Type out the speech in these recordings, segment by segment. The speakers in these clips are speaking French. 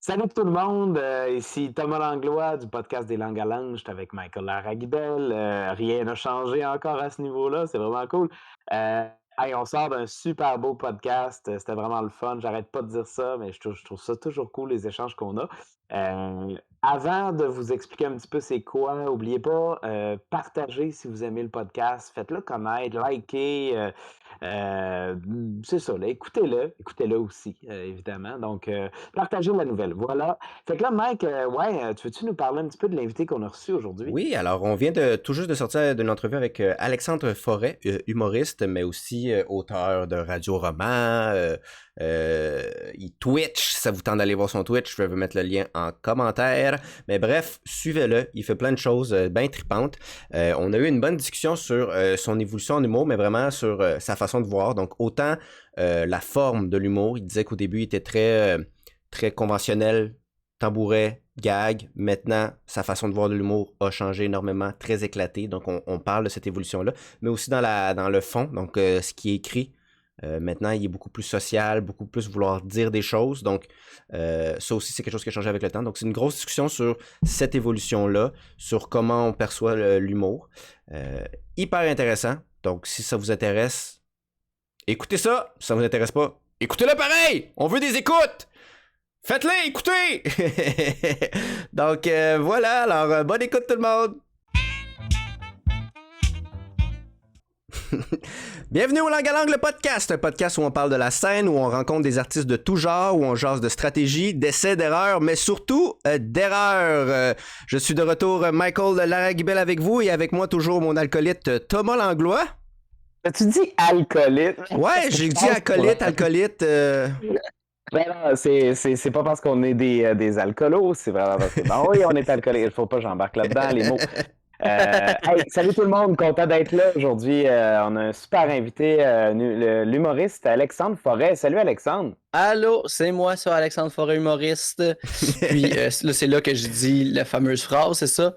Salut tout le monde, ici Thomas Langlois du podcast des langues à langue. Je suis avec Michael Laragibel. Rien n'a changé encore à ce niveau-là, c'est vraiment cool. Euh, Hey, on sort d'un super beau podcast, c'était vraiment le fun. J'arrête pas de dire ça, mais je trouve ça toujours cool les échanges qu'on a. Avant de vous expliquer un petit peu c'est quoi, n'oubliez pas, partagez si vous aimez le podcast, faites-le connaître, likez. C'est ça, là, écoutez-le aussi, évidemment. Donc, partagez la nouvelle. Voilà. Fait que là, Mike, ouais, tu veux-tu nous parler un petit peu de l'invité qu'on a reçu aujourd'hui? Oui, alors on vient de tout juste de sortir d'une entrevue avec Alexandre Forêt, humoriste, mais aussi auteur de radio-roman. Il Twitch, ça vous tente d'aller voir son Twitch, je vais vous mettre le lien en commentaire. Mais bref, suivez-le, il fait plein de choses bien tripantes. On a eu une bonne discussion sur son évolution en humour, mais vraiment sur sa façon de voir. Donc autant la forme de l'humour, il disait qu'au début il était très conventionnel, tambouret, gag. Maintenant, sa façon de voir de l'humour a changé énormément, très éclaté. Donc, on parle de cette évolution-là. Mais aussi dans le fond, donc ce qui est écrit. Maintenant, il est beaucoup plus social, beaucoup plus vouloir dire des choses. Donc, ça aussi, c'est quelque chose qui a changé avec le temps. Donc, c'est une grosse discussion sur cette évolution-là, sur comment on perçoit l'humour. Hyper intéressant. Donc, si ça vous intéresse, écoutez ça. Si ça vous intéresse pas, écoutez-le pareil. On veut des écoutes. Faites-les, écoutez! Donc voilà, alors bonne écoute tout le monde! Bienvenue au Langue à Langue, le podcast, un podcast où on parle de la scène, où on rencontre des artistes de tout genre, où on jase de stratégie, d'essais, d'erreurs, mais surtout d'erreurs. Je suis de retour, Michael Laragibel avec vous, et avec moi toujours mon alcoolite Thomas Langlois. Tu dis alcoolite? Ouais, j'ai dit alcoolite. Ben non, c'est pas parce qu'on est des alcoolos, c'est vraiment parce que, ben oui, on est alcoolique. Il faut pas que j'embarque là-dedans, les mots. Hey, salut tout le monde, content d'être là aujourd'hui. On a un super invité, l'humoriste Alexandre Forêt. Salut Alexandre. Allô, c'est moi, ça, Alexandre Forêt, humoriste. Puis là, c'est là que je dis la fameuse phrase, c'est ça?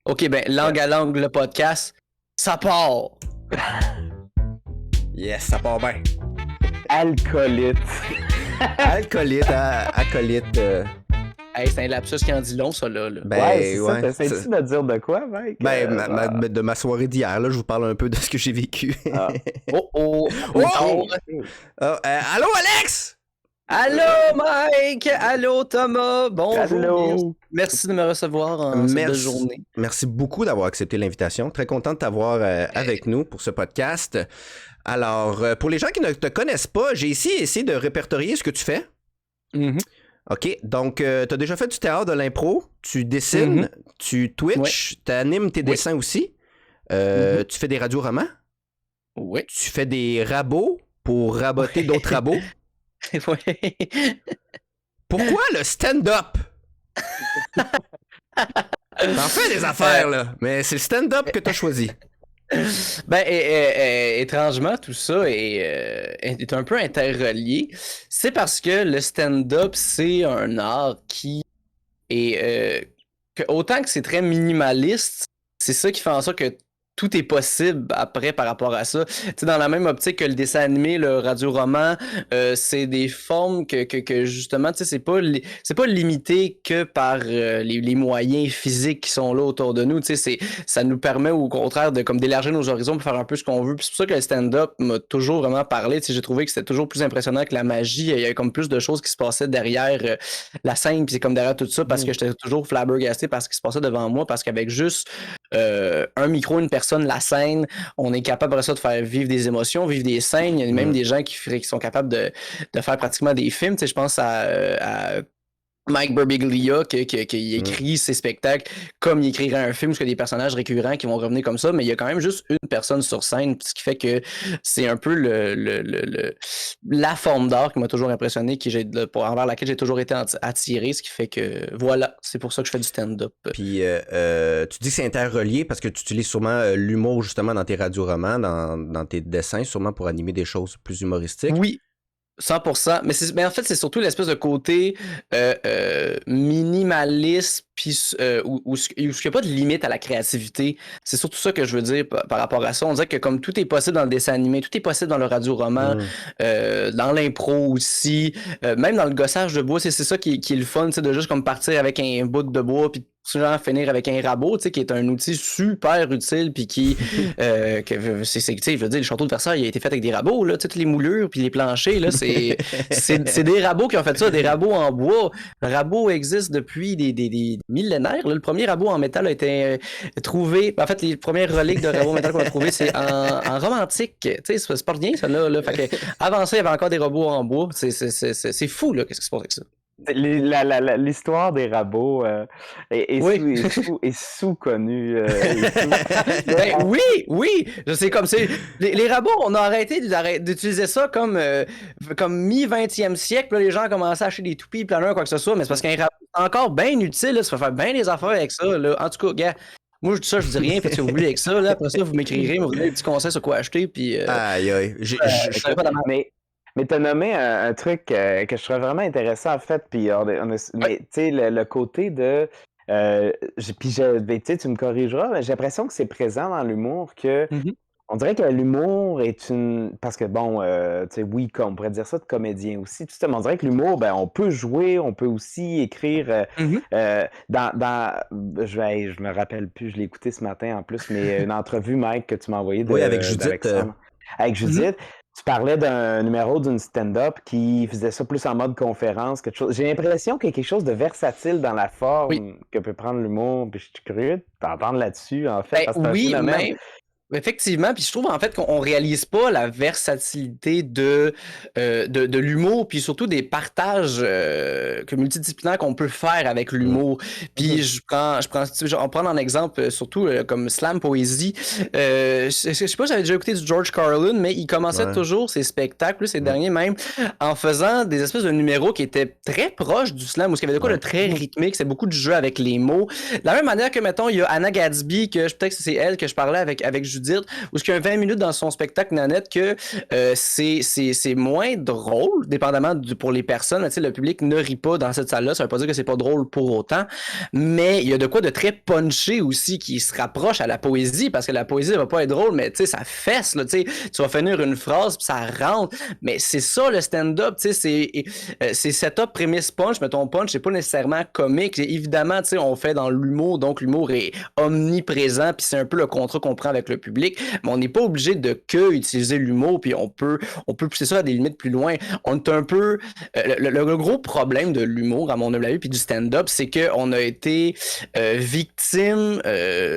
Ok, ben, langue à langue, le podcast, ça part! Yes, ça part bien. Alcoolite. Alcoolite, acolyte. Hey, c'est un lapsus qui en dit long, ça, là. Ben, Ouais, c'est ça. ouais, T'essaies-tu de dire de quoi, mec? Ben, de ma soirée d'hier, là, je vous parle un peu de ce que j'ai vécu. Ah. Oh, oh, Oh! oh. Allô, Alex? Allô, Mike! Allô, Thomas! Bonjour! Allô. Merci de me recevoir en cette belle journée. Merci beaucoup d'avoir accepté l'invitation. Très content de t'avoir avec nous pour ce podcast. Alors, pour les gens qui ne te connaissent pas, j'ai ici essayé de répertorier ce que tu fais. Mhm. OK, donc tu as déjà fait du théâtre, de l'impro, tu dessines, tu Twitch, tu animes tes dessins aussi, tu fais des radios-romans, Oui. tu fais des rabots pour raboter d'autres rabots. Oui. Pourquoi le stand-up? T'en fais des affaires, là, mais c'est le stand-up que t'as choisi. Ben, étrangement, tout ça est un peu interrelié. C'est parce que le stand-up, c'est un art qui est... autant que c'est très minimaliste, c'est ça qui fait en sorte que tout est possible après par rapport à ça. Tu sais, dans la même optique que le dessin animé, le radio-roman, c'est des formes que justement, tu sais, c'est pas limité que par les moyens physiques qui sont là autour de nous. Tu sais, ça nous permet au contraire de comme d'élargir nos horizons pour faire un peu ce qu'on veut. Puis c'est pour ça que le stand-up m'a toujours vraiment parlé. Tu sais, j'ai trouvé que c'était toujours plus impressionnant que la magie. Il y avait comme plus de choses qui se passaient derrière la scène, puis c'est comme derrière tout ça parce que j'étais toujours flabbergasté par ce qui se passait devant moi, parce qu'avec juste un micro, une personne, la scène, on est capable après ça de faire vivre des émotions, vivre des scènes. Il y a même des gens qui sont capables de faire pratiquement des films. Tu sais, je pense à Mike Birbiglia qui écrit ses spectacles comme il écrirait un film, parce qu'il y a des personnages récurrents qui vont revenir comme ça, mais il y a quand même juste une personne sur scène, ce qui fait que c'est un peu la forme d'art qui m'a toujours impressionné, envers laquelle j'ai toujours été attiré, ce qui fait que voilà, c'est pour ça que je fais du stand-up. Puis tu dis que c'est interrelié parce que tu utilises sûrement l'humour justement dans tes radioromans, dans tes dessins, sûrement pour animer des choses plus humoristiques. Oui. 100%. Mais en fait, c'est surtout l'espèce de côté minimaliste, puis où il n'y a pas de limite à la créativité. C'est surtout ça que je veux dire par rapport à ça. On dirait que comme tout est possible dans le dessin animé, tout est possible dans le radio-roman, dans l'impro aussi, même dans le gossage de bois, c'est ça qui est le fun, de juste comme partir avec un bout de bois, puis souvent finir avec un rabot, qui est un outil super utile, puis qui, je veux dire, le château de Versailles il a été fait avec des rabots, là, toutes les moulures, puis les planchers, là, c'est des rabots qui ont fait ça, des rabots en bois. Le rabot existe depuis des millénaires. Là. Le premier rabot en métal a été trouvé, en fait, les premières reliques de rabots en métal qu'on a trouvé, c'est en Rome antique. Tu sais, c'est pas rien, ça, là. Fait que, avant ça, il y avait encore des robots en bois. C'est fou, là, qu'est-ce qui se passe avec ça? L'histoire des rabots est sous-connue. Ben, oui, je sais comme c'est. Les rabots, on a arrêté d'utiliser ça comme mi-20e siècle. Là, les gens ont commencé à acheter des toupies, planeurs, quoi que ce soit, mais c'est parce qu'un rabot est encore bien utile. Là, ça fait faire bien des affaires avec ça. Là. En tout cas, gars, moi je dis ça, je dis rien, faites ce que vous voulez avec ça. Là. Après ça, vous m'écrirez, vous donner des petits conseils sur quoi acheter. Puis, Aïe, aïe. Mais t'as nommé un truc que je trouvais vraiment intéressant, en fait, puis mais tu sais, le côté de... tu me corrigeras, mais j'ai l'impression que c'est présent dans l'humour que... On dirait que l'humour est une... Parce que bon, tu sais, oui, on pourrait dire ça de comédien aussi, tout ça, mais on dirait que l'humour, ben, on peut jouer, on peut aussi écrire je me rappelle plus, je l'ai écouté ce matin en plus, mais une entrevue, Mike, que tu m'as envoyé Oui, avec Judith. Avec Judith. Tu parlais d'un numéro d'une stand-up qui faisait ça plus en mode conférence, quelque chose. J'ai l'impression qu'il y a quelque chose de versatile dans la forme que peut prendre l'humour, puis je suis curieux de t'entendre là-dessus, en fait, parce que c'est un phénomène. Effectivement, puis je trouve en fait qu'on réalise pas la versatilité de l'humour, puis surtout des partages multidisciplinaires qu'on peut faire avec l'humour. Puis on prend en exemple surtout comme slam poésie. Je sais pas, j'avais déjà écouté du George Carlin, mais il commençait toujours ses spectacles, ces derniers même, en faisant des espèces de numéros qui étaient très proches du slam, où il y avait de quoi de très rythmique, c'est beaucoup de jeux avec les mots. De la même manière que, mettons, il y a Anna Gadsby, que peut-être que c'est elle que je parlais avec Judith, où il y a 20 minutes dans son spectacle Nanette que c'est moins drôle, dépendamment pour les personnes. Le public ne rit pas dans cette salle-là, ça veut pas dire que c'est pas drôle pour autant, mais il y a de quoi de très punché aussi qui se rapproche à la poésie, parce que la poésie va pas être drôle, mais ça fesse, là, tu vas finir une phrase puis ça rentre, mais c'est ça le stand-up, c'est setup, prémisse, punch, mais ton punch c'est pas nécessairement comique, évidemment on fait dans l'humour, donc l'humour est omniprésent, puis c'est un peu le contrat qu'on prend avec le public, mais on n'est pas obligé de utiliser l'humour, puis on peut pousser ça à des limites plus loin. On est un peu... le gros problème de l'humour, à mon avis, puis du stand-up, c'est qu'on a été victime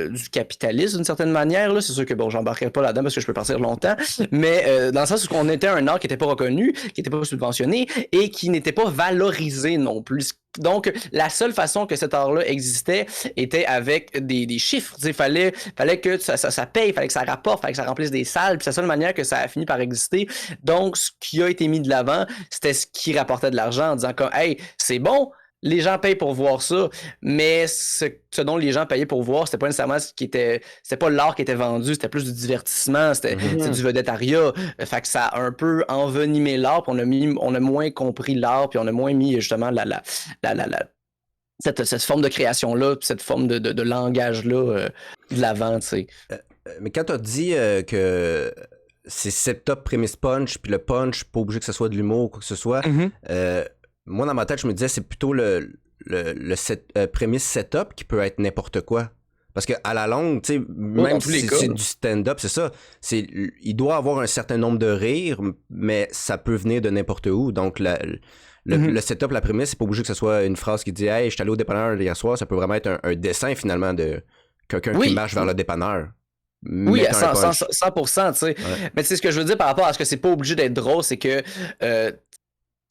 du capitalisme d'une certaine manière. Là. C'est sûr que, bon, j'embarquerai pas là-dedans parce que je peux partir longtemps, mais dans le sens où on était un art qui n'était pas reconnu, qui n'était pas subventionné et qui n'était pas valorisé non plus. Donc, la seule façon que cet art-là existait était avec des chiffres. Il fallait que ça paye, fallait que ça rapporte, fallait que ça remplisse des salles. Puis c'est la seule manière que ça a fini par exister. Donc, ce qui a été mis de l'avant, c'était ce qui rapportait de l'argent en disant comme, hey, c'est bon, les gens payent pour voir ça, mais ce dont les gens payaient pour voir, c'était pas nécessairement c'était pas l'art qui était vendu, c'était plus du divertissement, c'était du vedettariat. Fait que ça a un peu envenimé l'art, puis on a moins compris l'art, puis on a moins mis justement cette forme de création-là, cette forme de langage-là de l'avant, tu sais. Mais quand tu as dit que c'est setup, prémisse, punch, puis le punch, pas obligé que ce soit de l'humour ou quoi que ce soit, moi, dans ma tête, je me disais, c'est plutôt le prémisse setup qui peut être n'importe quoi. Parce qu'à la longue, tu sais, même si c'est du stand-up, c'est ça. Il doit avoir un certain nombre de rires, mais ça peut venir de n'importe où. Donc, le setup, la prémisse, c'est pas obligé que ce soit une phrase qui dit « Hey, je suis allé au dépanneur hier soir ». Ça peut vraiment être un dessin, finalement, de quelqu'un qui marche vers le dépanneur. Oui, à 100%, tu sais. Ouais. Mais tu sais, ce que je veux dire par rapport à ce que c'est pas obligé d'être drôle, c'est que...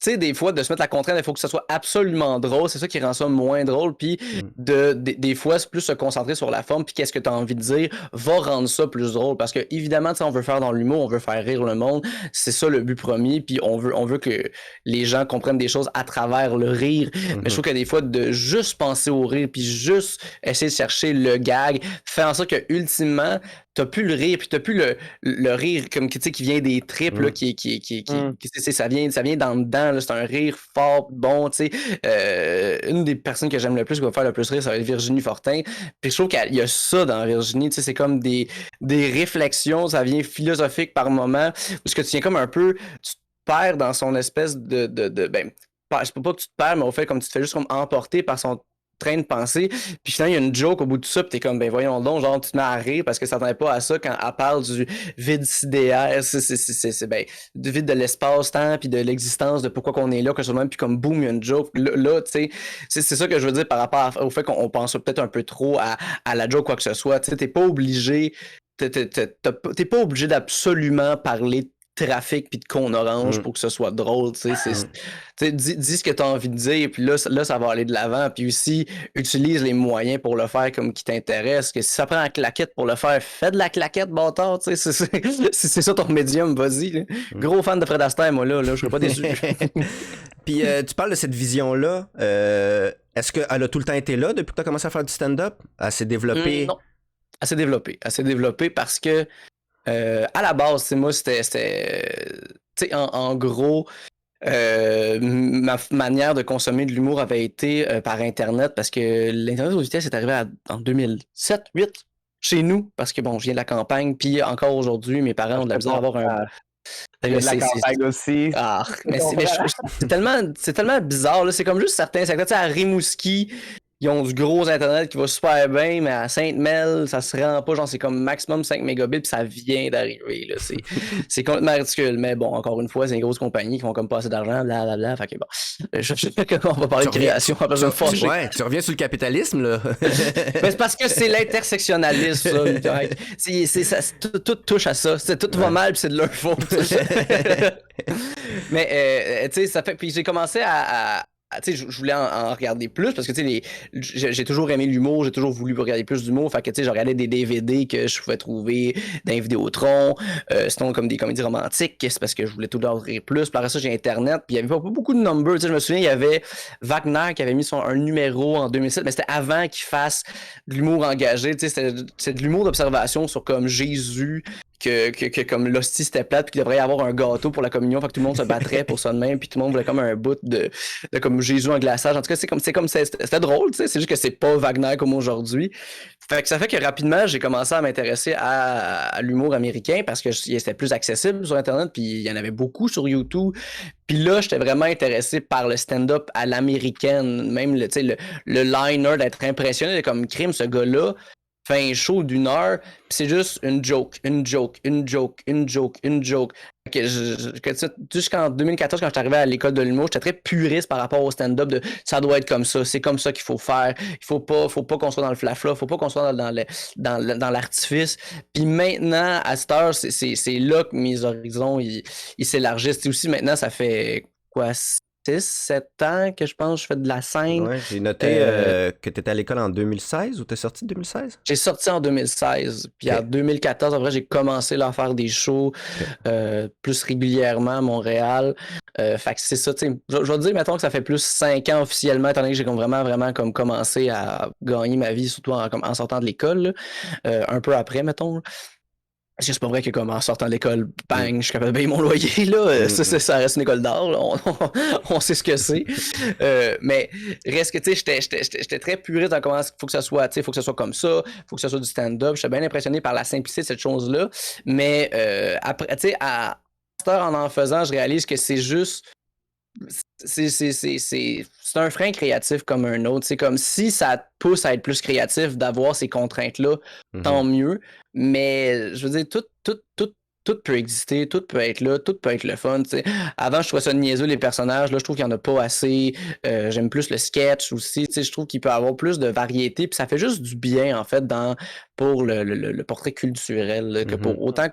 tu sais, des fois, de se mettre la contrainte, il faut que ça soit absolument drôle. C'est ça qui rend ça moins drôle. Puis, des fois, c'est plus se concentrer sur la forme. Puis, qu'est-ce que tu as envie de dire va rendre ça plus drôle. Parce que, évidemment, on veut faire dans l'humour, on veut faire rire le monde. C'est ça le but premier. Puis, on veut que les gens comprennent des choses à travers le rire. Mais je trouve que des fois, de juste penser au rire, puis juste essayer de chercher le gag, fait en sorte que, ultimement, t'as plus le rire, puis t'as plus le rire comme qui vient des tripes, là, ça vient dans dedans, là, c'est un rire fort, bon, tu sais. Une des personnes que j'aime le plus, qui va faire le plus rire, ça va être Virginie Fortin. Puis je trouve qu'il y a ça dans Virginie, tu sais, c'est comme des réflexions, ça vient philosophique par moment, parce que tu viens comme un peu, tu te perds dans son espèce ben, je peux pas que tu te perds, mais au fait, comme tu te fais juste comme emporter par son train de pensée, puis finalement il y a une joke au bout de ça, puis t'es comme, ben voyons donc, genre tu te mets à rire parce que ça t'attendait pas à ça quand elle parle du vide sidéraire, c'est ben, du vide de l'espace-temps, puis de l'existence, de pourquoi qu'on est là, que seulement, puis comme boum, il y a une joke, là tu sais, c'est ça que je veux dire par rapport au fait qu'on pense peut-être un peu trop à la joke, quoi que ce soit, tu sais, t'es pas obligé, t'es pas obligé d'absolument parler de trafic puis de con orange pour que ce soit drôle, tu sais, dis ce que tu as envie de dire, puis là, ça va aller de l'avant, puis aussi, utilise les moyens pour le faire comme qui t'intéresse, que si ça prend la claquette pour le faire, fais de la claquette, bâtard, tu sais, c'est ça ton médium, vas-y, là. Gros fan de Fred Astaire, moi, là, je serais pas déçu. Puis tu parles de cette vision-là, est-ce qu'elle a tout le temps été là depuis que tu as commencé à faire du stand-up? Elle s'est développée? Non, elle s'est développée parce que à la base, moi, c'était tu sais, en gros, ma manière de consommer de l'humour avait été par Internet parce que l'Internet aux vitesses est arrivé en 2007-2008 chez nous parce que, bon, je viens de la campagne, puis encore aujourd'hui, mes parents ont de la misère à avoir un... de la campagne aussi. Ah, mais c'est tellement bizarre, là. C'est comme juste certains secteurs. Tu sais, à Rimouski, ils ont du gros Internet qui va super bien, mais à Sainte-Mel, ça se rend pas. Genre, c'est comme maximum 5 mégabits, puis ça vient d'arriver, là. C'est complètement ridicule. Mais bon, encore une fois, c'est une grosse compagnie qui font comme pas assez d'argent, blablabla. Fait que bon, je sais qu'on va parler de création après une fois. Ouais, tu reviens sur le capitalisme, là. Mais c'est parce que c'est l'intersectionnalisme, ça. Tout touche à ça. Tout va mal, puis c'est de leur faute. Mais, tu sais, ça fait. Puis j'ai commencé tu sais, je voulais en regarder plus parce que, tu sais, j'ai toujours aimé l'humour, j'ai toujours voulu regarder plus d'humour. Fait que, tu sais, j'ai regardé des DVD que je pouvais trouver dans les Vidéotron, sinon comme des comédies romantiques, c'est parce que je voulais tout leur rire plus. Puis après ça, j'ai Internet, puis il y avait pas beaucoup de numbers. Tu sais, je me souviens, il y avait Wagner qui avait mis un numéro en 2007, mais c'était avant qu'il fasse de l'humour engagé. Tu sais, c'était de l'humour d'observation sur comme Jésus, que comme l'hostie c'était plate, puis qu'il devrait y avoir un gâteau pour la communion, fait que tout le monde se battrait pour ça de même, puis tout le monde voulait comme un bout de comme Jésus en glaçage. En tout cas, c'était drôle, tu sais, c'est juste que c'est pas Wagner comme aujourd'hui. Fait que ça fait que rapidement, j'ai commencé à m'intéresser à l'humour américain parce que c'était plus accessible sur Internet, puis il y en avait beaucoup sur YouTube. Puis là, j'étais vraiment intéressé par le stand-up à l'américaine, même le liner, d'être impressionné de comme crime, ce gars-là fait un show d'1 heure, puis c'est juste une joke. Jusqu'en 2014, quand je suis arrivé à l'école de l'humour, j'étais très puriste par rapport au stand-up de ça doit être comme ça, c'est comme ça qu'il faut faire. Il faut pas qu'on soit dans le flafla, faut pas qu'on soit dans l'artifice. Puis maintenant, à cette heure, c'est là que mes horizons ils s'élargissent. Et aussi maintenant, ça fait quoi, 6-7 ans que je pense je fais de la scène. Ouais, j'ai noté que tu étais à l'école en 2016 ou t'es sorti de 2016? J'ai sorti en 2016. Puis en 2014, après, j'ai commencé là, à faire des shows plus régulièrement à Montréal. Fait que c'est ça, tu sais. Je vais te dire, mettons que ça fait plus 5 ans officiellement, étant donné que j'ai comme vraiment comme commencé à gagner ma vie, surtout en sortant de l'école, un peu après, mettons. Parce que c'est pas vrai que comme en sortant de l'école, bang, je suis capable de payer mon loyer, là. Ça reste une école d'art, là. On sait ce que c'est. Mais reste que, tu sais, j'étais très puriste dans comment il faut que ça soit, tu sais, faut que ça soit comme ça, faut que ça soit du stand-up. J'étais bien impressionné par la simplicité de cette chose-là. Mais après, tu sais, à cette heure en faisant, je réalise que c'est juste... C'est un frein créatif comme un autre. C'est comme si ça te pousse à être plus créatif, d'avoir ces contraintes-là, tant mieux. Mais je veux dire, tout peut exister, tout peut être là, tout peut être le fun. T'sais. Avant, je trouvais ça niaiseux, les personnages. Là, je trouve qu'il n'y en a pas assez. J'aime plus le sketch aussi. Je trouve qu'il peut y avoir plus de variété. Puis ça fait juste du bien, en fait, pour le portrait culturel. Là, que pour autant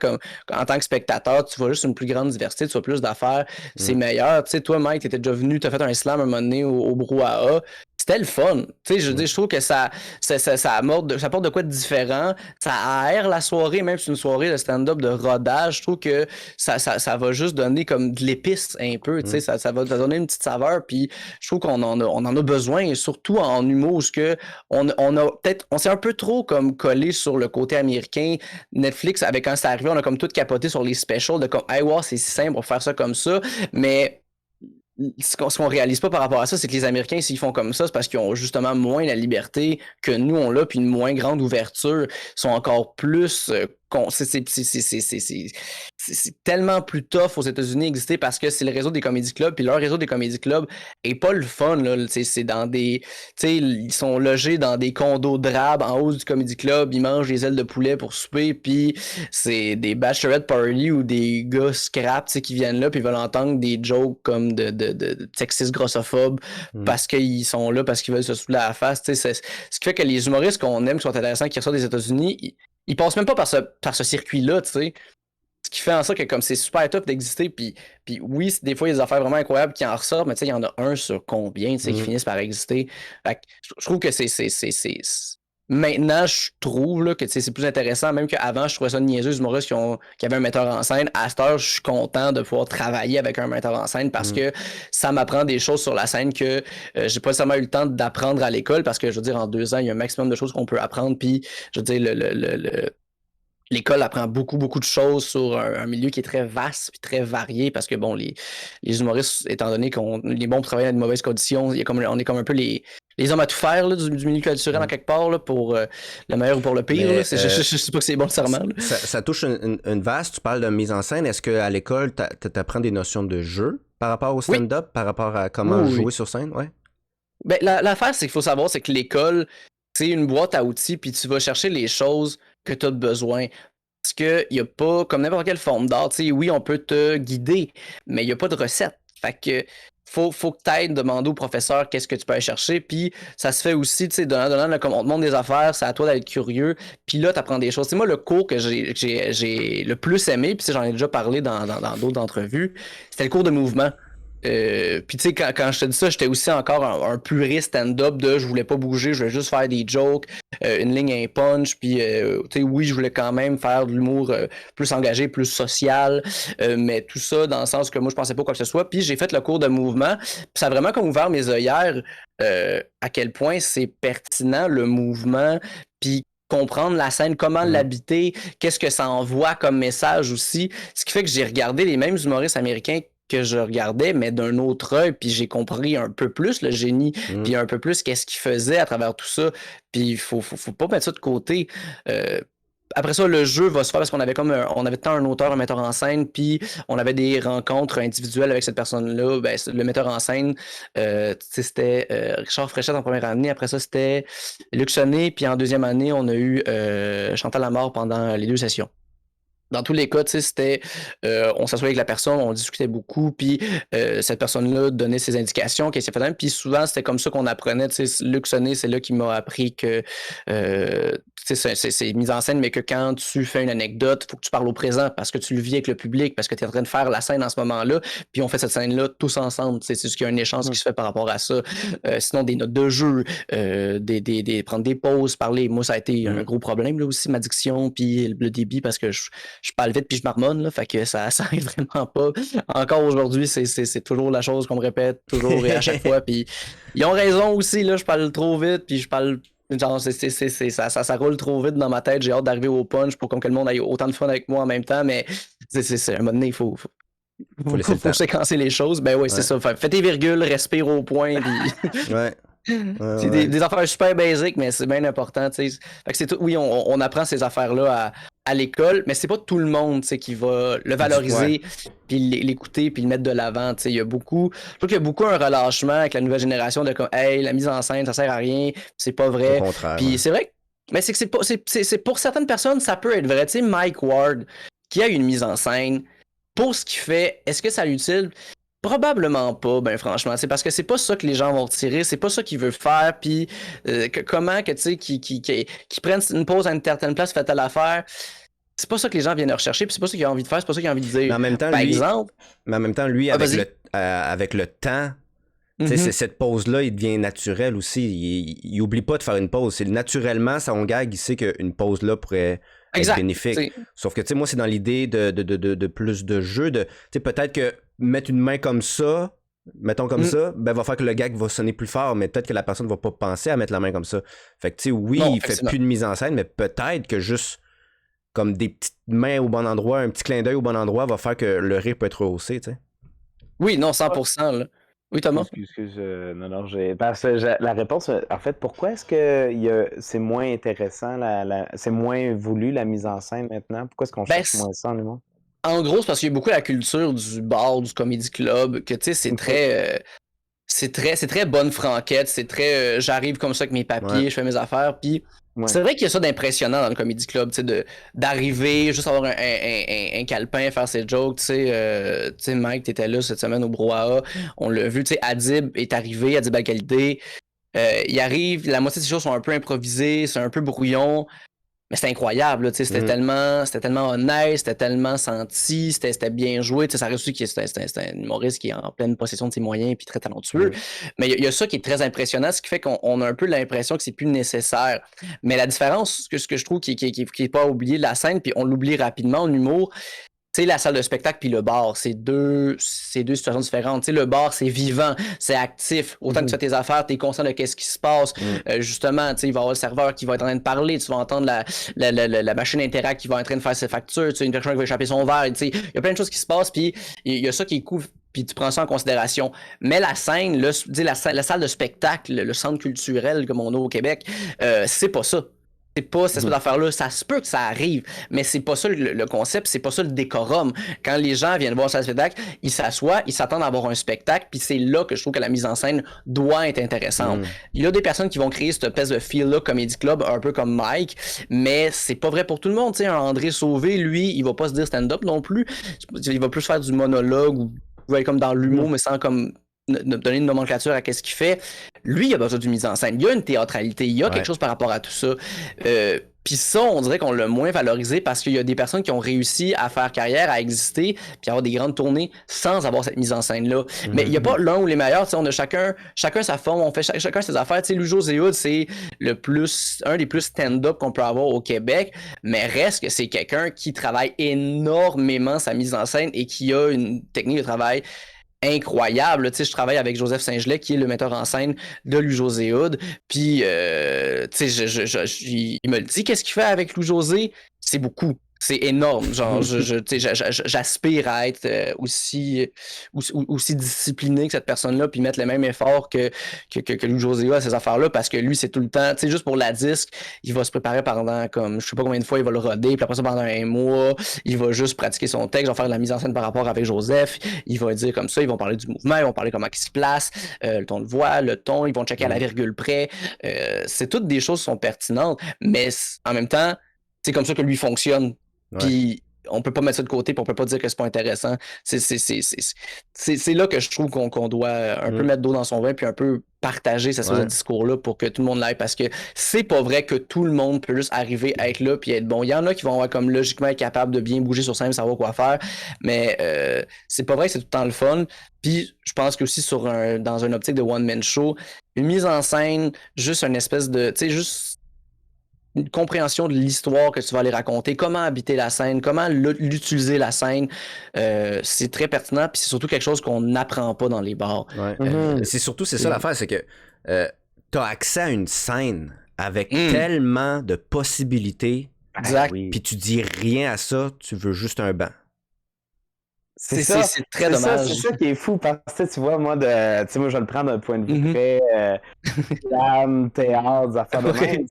en tant que spectateur, tu vois juste une plus grande diversité, tu vois plus d'affaires, c'est meilleur. Tu sais, toi, Mike, t'étais déjà venu, t'as fait un slam un moment donné au Brouhaha. c'était le fun. Tu sais, je veux dire, je trouve que ça apporte de quoi de différent. Ça aère la soirée, même si c'est une soirée de stand-up de rodage. Je trouve que ça va juste donner comme de l'épice un peu. Tu sais, ça va donner une petite saveur. Puis je trouve qu'on en a besoin, et surtout en humour, parce que on s'est un peu trop comme collé sur le côté américain. Netflix, avec quand c'est arrivé, on a comme tout capoté sur les specials de comme, hey, wow, c'est si simple pour faire ça comme ça. Mais ce qu'on réalise pas par rapport à ça, c'est que les Américains, s'ils font comme ça, c'est parce qu'ils ont justement moins la liberté que nous, on l'a, puis une moins grande ouverture. Ils sont encore plus... c'est tellement plus tough aux États-Unis d'exister parce que c'est le réseau des comédie clubs, puis leur réseau des comédie clubs est pas le fun, là. C'est dans des... Tu sais, ils sont logés dans des condos drabes en haut du comédie club, ils mangent des ailes de poulet pour souper, puis c'est des bachelorette party ou des gars scrap, tu sais, qui viennent là, puis ils veulent entendre des jokes comme de sexistes grossophobes parce qu'ils sont là, parce qu'ils veulent se saouler à la face, tu sais. Ce qui fait que les humoristes qu'on aime, qui sont intéressants, qui ressortent des États-Unis, ils passent même pas par ce circuit-là, tu sais. Ce qui fait en sorte que comme c'est super tough d'exister, puis oui, des fois il y a des affaires vraiment incroyables qui en ressortent, mais tu sais, il y en a un sur combien, tu sais, qui finissent par exister. Fait que je trouve que maintenant, je trouve là, que c'est plus intéressant, même qu'avant, je trouvais ça niaiseux, les humoristes qui avaient un metteur en scène. À cette heure, je suis content de pouvoir travailler avec un metteur en scène parce que ça m'apprend des choses sur la scène que j'ai pas nécessairement eu le temps d'apprendre à l'école, parce que je veux dire, en 2 ans, il y a un maximum de choses qu'on peut apprendre, puis je veux dire, l'école apprend beaucoup, beaucoup de choses sur un milieu qui est très vaste et très varié, parce que, bon, les humoristes, étant donné qu'on les bons pour travailler dans de mauvaises conditions, on est comme un peu les hommes à tout faire là, du milieu culturel en quelque part, là, pour le meilleur ou pour le pire. Là. Je sais pas que c'est bon le serment. Ça touche une vaste, tu parles de mise en scène. Est-ce qu'à l'école, t'apprends des notions de jeu par rapport au stand-up, par rapport à comment jouer sur scène? Ouais. Ben, l'affaire, c'est qu'il faut savoir, c'est que l'école, c'est une boîte à outils, puis tu vas chercher les choses que tu as besoin. Parce qu'il n'y a pas, comme n'importe quelle forme d'art, oui, on peut te guider, mais il n'y a pas de recette. Fait que faut que tu ailles demander au professeur qu'est-ce que tu peux aller chercher. Puis ça se fait aussi, tu sais, donnant, comme on te montre des affaires, c'est à toi d'être curieux. Puis là, tu apprends des choses. C'est moi, le cours que j'ai le plus aimé, puis j'en ai déjà parlé dans d'autres entrevues, c'était le cours de mouvement. Puis tu sais, quand je te dis ça, j'étais aussi encore un puriste stand-up de je voulais pas bouger, je voulais juste faire des jokes, une ligne, un punch, puis tu sais, oui, je voulais quand même faire de l'humour plus engagé, plus social, mais tout ça dans le sens que moi, je pensais pas quoi que ce soit. Puis j'ai fait le cours de mouvement, puis ça a vraiment comme ouvert mes œillères à quel point c'est pertinent le mouvement, puis comprendre la scène, comment l'habiter, qu'est-ce que ça envoie comme message aussi. Ce qui fait que j'ai regardé les mêmes humoristes américains que je regardais, mais d'un autre œil, puis j'ai compris un peu plus le génie, puis un peu plus qu'est-ce qu'il faisait à travers tout ça. Puis il faut pas mettre ça de côté. Après ça, le jeu va se faire parce qu'on avait on avait tant un auteur, un metteur en scène, puis on avait des rencontres individuelles avec cette personne-là. Ben, le metteur en scène, c'était Richard Fréchette en première année. Après ça, c'était Luc Sonnet, puis en deuxième année, on a eu Chantal Lamarre pendant les 2 sessions. Dans tous les cas, tu sais, c'était, on s'assoyait avec la personne, on discutait beaucoup, puis cette personne-là donnait ses indications, qu'est-ce qu'elle faisait, puis souvent, c'était comme ça qu'on apprenait, tu sais, Luc Sonnet, c'est là qui m'a appris que, tu sais, c'est mise en scène, mais que quand tu fais une anecdote, il faut que tu parles au présent, parce que tu le vis avec le public, parce que tu es en train de faire la scène en ce moment-là, puis on fait cette scène-là tous ensemble, tu sais, c'est juste qu'il y a un échange qui se fait par rapport à ça. Sinon, des notes de jeu, prendre des pauses, parler. Moi, ça a été un gros problème, là aussi, ma diction, puis le débit, parce que je parle vite puis je marmonne, là, fait que ça aide vraiment pas. Encore aujourd'hui, c'est toujours la chose qu'on me répète, toujours et à chaque fois. Puis ils ont raison aussi, là, je parle trop vite, puis je parle. Genre, ça roule trop vite dans ma tête. J'ai hâte d'arriver au punch pour que le monde ait autant de fun avec moi en même temps, mais c'est un moment donné, il faut séquencer les choses. Ben oui, c'est ça. Fais tes virgules, respire au point. Puis... ouais. C'est des affaires super basiques, mais c'est bien important. Fait que c'est tout. Oui, on apprend ces affaires-là à l'école, mais c'est pas tout le monde qui va le valoriser, puis l'écouter, puis le mettre de l'avant. Je trouve qu'il y a beaucoup un relâchement avec la nouvelle génération de comme, hey, la mise en scène, ça sert à rien, c'est pas vrai. Au contraire. Puis c'est vrai, mais c'est que c'est pour certaines personnes, ça peut être vrai. Tu sais, Mike Ward, qui a une mise en scène, pour ce qu'il fait, est-ce que ça l'utile? Probablement pas, ben franchement, c'est parce que c'est pas ça que les gens vont retirer, c'est pas ça qu'ils veulent faire, puis comment que tu sais qu'ils prennent une pause à une certaine place, fait telle affaire, c'est pas ça que les gens viennent rechercher, puis c'est pas ça qu'ils ont envie de faire, c'est pas ça qu'ils ont envie de dire. Mais en même temps, par exemple, lui avec le temps, Cette pause-là, il devient naturel aussi. Il oublie pas de faire une pause. C'est naturellement, son gag, il sait qu'une pause-là pourrait être bénéfique. Sauf que, moi, c'est dans l'idée de plus de jeu. Peut-être que mettre une main comme ça, mettons comme ça, va faire que le gag va sonner plus fort, mais peut-être que la personne ne va pas penser à mettre la main comme ça. Fait que, oui, il fait plus de mise en scène, mais peut-être que juste comme des petites mains au bon endroit, un petit clin d'œil au bon endroit va faire que le rire peut être rehaussé, Oui, non, 100%. Là. Oui, Thomas? Excuse, non, parce que la réponse, en fait, pourquoi est-ce que c'est moins intéressant, c'est moins voulu la mise en scène maintenant? Pourquoi est-ce qu'on cherche moins ça en humour? En gros, c'est parce qu'il y a beaucoup la culture du bar, du comedy club, que tu sais, c'est très... c'est très bonne franquette, c'est très j'arrive comme ça avec mes papiers, je fais mes affaires, puis c'est vrai qu'il y a ça d'impressionnant dans le comedy club, tu sais, d'arriver, juste avoir un calepin, faire ses jokes, tu sais, Mike, t'étais là cette semaine au Brouhaha, on l'a vu, tu sais, Adib est arrivé, Adib Al-Khalidé, il arrive, la moitié des choses sont un peu improvisées, c'est un peu brouillon, mais c'était incroyable, tu sais, c'était tellement honnête, c'était tellement senti, c'était bien joué, tu sais, ça reste aussi que c'était un humoriste qui est en pleine possession de ses moyens puis très talentueux. Mais il y a ça qui est très impressionnant, ce qui fait qu'on a un peu l'impression que c'est plus nécessaire. Mais la différence, ce que je trouve qui est pas oublié de la scène, puis on l'oublie rapidement en humour, tu sais, la salle de spectacle puis le bar, c'est deux situations différentes. Tu sais, le bar, c'est vivant, c'est actif. Autant que tu fais tes affaires, tu es conscient de qu'est-ce qui se passe. Justement, tu sais, il va y avoir le serveur qui va être en train de parler, tu vas entendre la machine Interact qui va être en train de faire ses factures, tu sais, une personne qui va échapper son verre, tu sais, il y a plein de choses qui se passent, puis il y a ça qui couvre, puis tu prends ça en considération. Mais la scène, la salle de spectacle, le centre culturel, comme on a au Québec, c'est pas ça. C'est pas cette affaire-là. Ça se peut que ça arrive, mais c'est pas ça le concept, c'est pas ça le décorum. Quand les gens viennent voir ce spectacle, ils s'assoient, ils s'attendent à avoir un spectacle, puis c'est là que je trouve que la mise en scène doit être intéressante. Il y a des personnes qui vont créer cette espèce de feel-là, Comedy Club, un peu comme Mike, mais c'est pas vrai pour tout le monde. Tu sais, un André Sauvé, lui, il va pas se dire stand-up non plus. Il va plus faire du monologue ou être comme dans l'humour, mais sans comme donner une nomenclature à qu'est-ce qu'il fait. Lui, il a besoin d'une mise en scène. Il y a une théâtralité, il y a quelque chose par rapport à tout ça. Puis ça, on dirait qu'on l'a moins valorisé parce qu'il y a des personnes qui ont réussi à faire carrière, à exister, puis avoir des grandes tournées sans avoir cette mise en scène-là. Mais il n'y a pas l'un ou les meilleurs. On a chacun sa forme, on fait chacun ses affaires. Louis-José Hood, c'est un des plus stand-up qu'on peut avoir au Québec, mais reste que c'est quelqu'un qui travaille énormément sa mise en scène et qui a une technique de travail incroyable. Tu sais, je travaille avec Joseph Saint-Gelais, qui est le metteur en scène de Louis-José Hood. Puis, tu sais, il me le dit, qu'est-ce qu'il fait avec Louis-José? C'est beaucoup. C'est énorme. Genre, j'aspire à être aussi discipliné que cette personne-là, puis mettre le même effort que Louis-José à ces affaires-là, parce que lui, c'est tout le temps, tu sais, juste pour la disque, il va se préparer pendant, comme, je sais pas combien de fois, il va le roder, puis après ça, pendant un mois, il va juste pratiquer son texte, il va faire de la mise en scène par rapport avec Joseph, il va dire comme ça, ils vont parler du mouvement, ils vont parler comment il se place, le ton de voix, le ton, ils vont checker à la virgule près. C'est toutes des choses qui sont pertinentes, mais en même temps, c'est comme ça que lui fonctionne. Puis on peut pas mettre ça de côté, puis on peut pas dire que c'est pas intéressant. C'est là que je trouve qu'on doit un peu mettre d'eau dans son vin, puis un peu partager ce discours-là pour que tout le monde l'aille, parce que c'est pas vrai que tout le monde peut juste arriver à être là puis être bon. Il y en a qui vont avoir comme logiquement être capable de bien bouger sur scène, savoir quoi faire, mais c'est pas vrai que c'est tout le temps le fun. Puis je pense que aussi dans une optique de one-man show, une mise en scène, juste une espèce de, tu sais, juste une compréhension de l'histoire que tu vas aller raconter, comment habiter la scène, comment l'utiliser la scène, c'est très pertinent, puis c'est surtout quelque chose qu'on n'apprend pas dans les bars. C'est ça l'affaire, c'est que t'as accès à une scène avec tellement de possibilités, puis tu dis rien à ça, tu veux juste un banc. C'est très dommage. C'est ça qui est fou, parce que tu vois, moi, je vais le prendre d'un point de vue très théâtre, des affaires de même.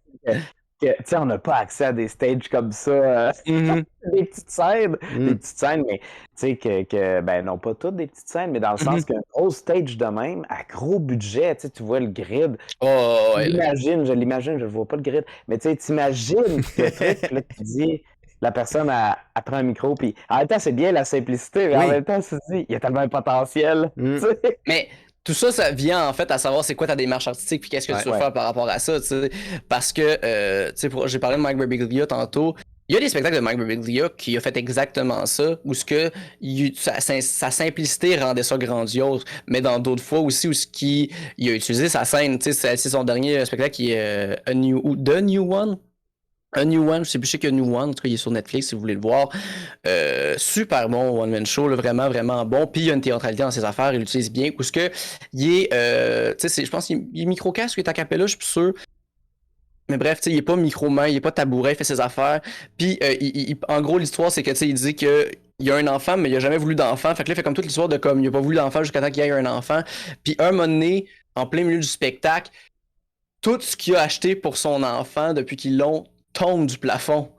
Tu sais, on n'a pas accès à des stages comme ça, des petites scènes, mais tu sais ben non pas toutes des petites scènes, mais dans le sens qu'un gros stage de même, à gros budget, tu vois le grid. Je l'imagine, je ne vois pas le grid, mais tu sais, t'imagines le truc, là, tu dis, la personne elle prend un micro, puis en même temps, c'est bien la simplicité, mais en même temps, tu te dis, il y a tellement de potentiel. Mais tout ça, ça vient en fait à savoir c'est quoi ta démarche artistique puis qu'est-ce que tu veux faire par rapport à ça, tu sais. Parce que, tu sais, j'ai parlé de Mike Birbiglia tantôt, Il y a des spectacles de Mike Birbiglia qui a fait exactement ça, où sa simplicité rendait ça grandiose, mais dans d'autres fois aussi où il a utilisé sa scène, tu sais, c'est son dernier spectacle qui est The New One. A New One, je sais plus, je sais qu'il y a New One, en tout cas il est sur Netflix si vous voulez le voir. Super bon one-man show, là, vraiment, vraiment bon. Puis il y a une théâtralité dans ses affaires, il l'utilise bien. Où ce que il est, tu sais, je pense qu'il est micro-casque, il est a cappella, je suis plus sûr. Mais bref, tu sais, il est pas micro-main, il est pas tabouret, il fait ses affaires. Puis en gros, l'histoire, c'est que tu sais, il dit que il y a un enfant, mais il a jamais voulu d'enfant. Fait que là, il fait comme toute l'histoire de comme il a pas voulu d'enfant jusqu'à temps qu'il y ait un enfant. Puis un moment donné, en plein milieu du spectacle, tout ce qu'il a acheté pour son enfant depuis qu'ils l'ont tombe du plafond.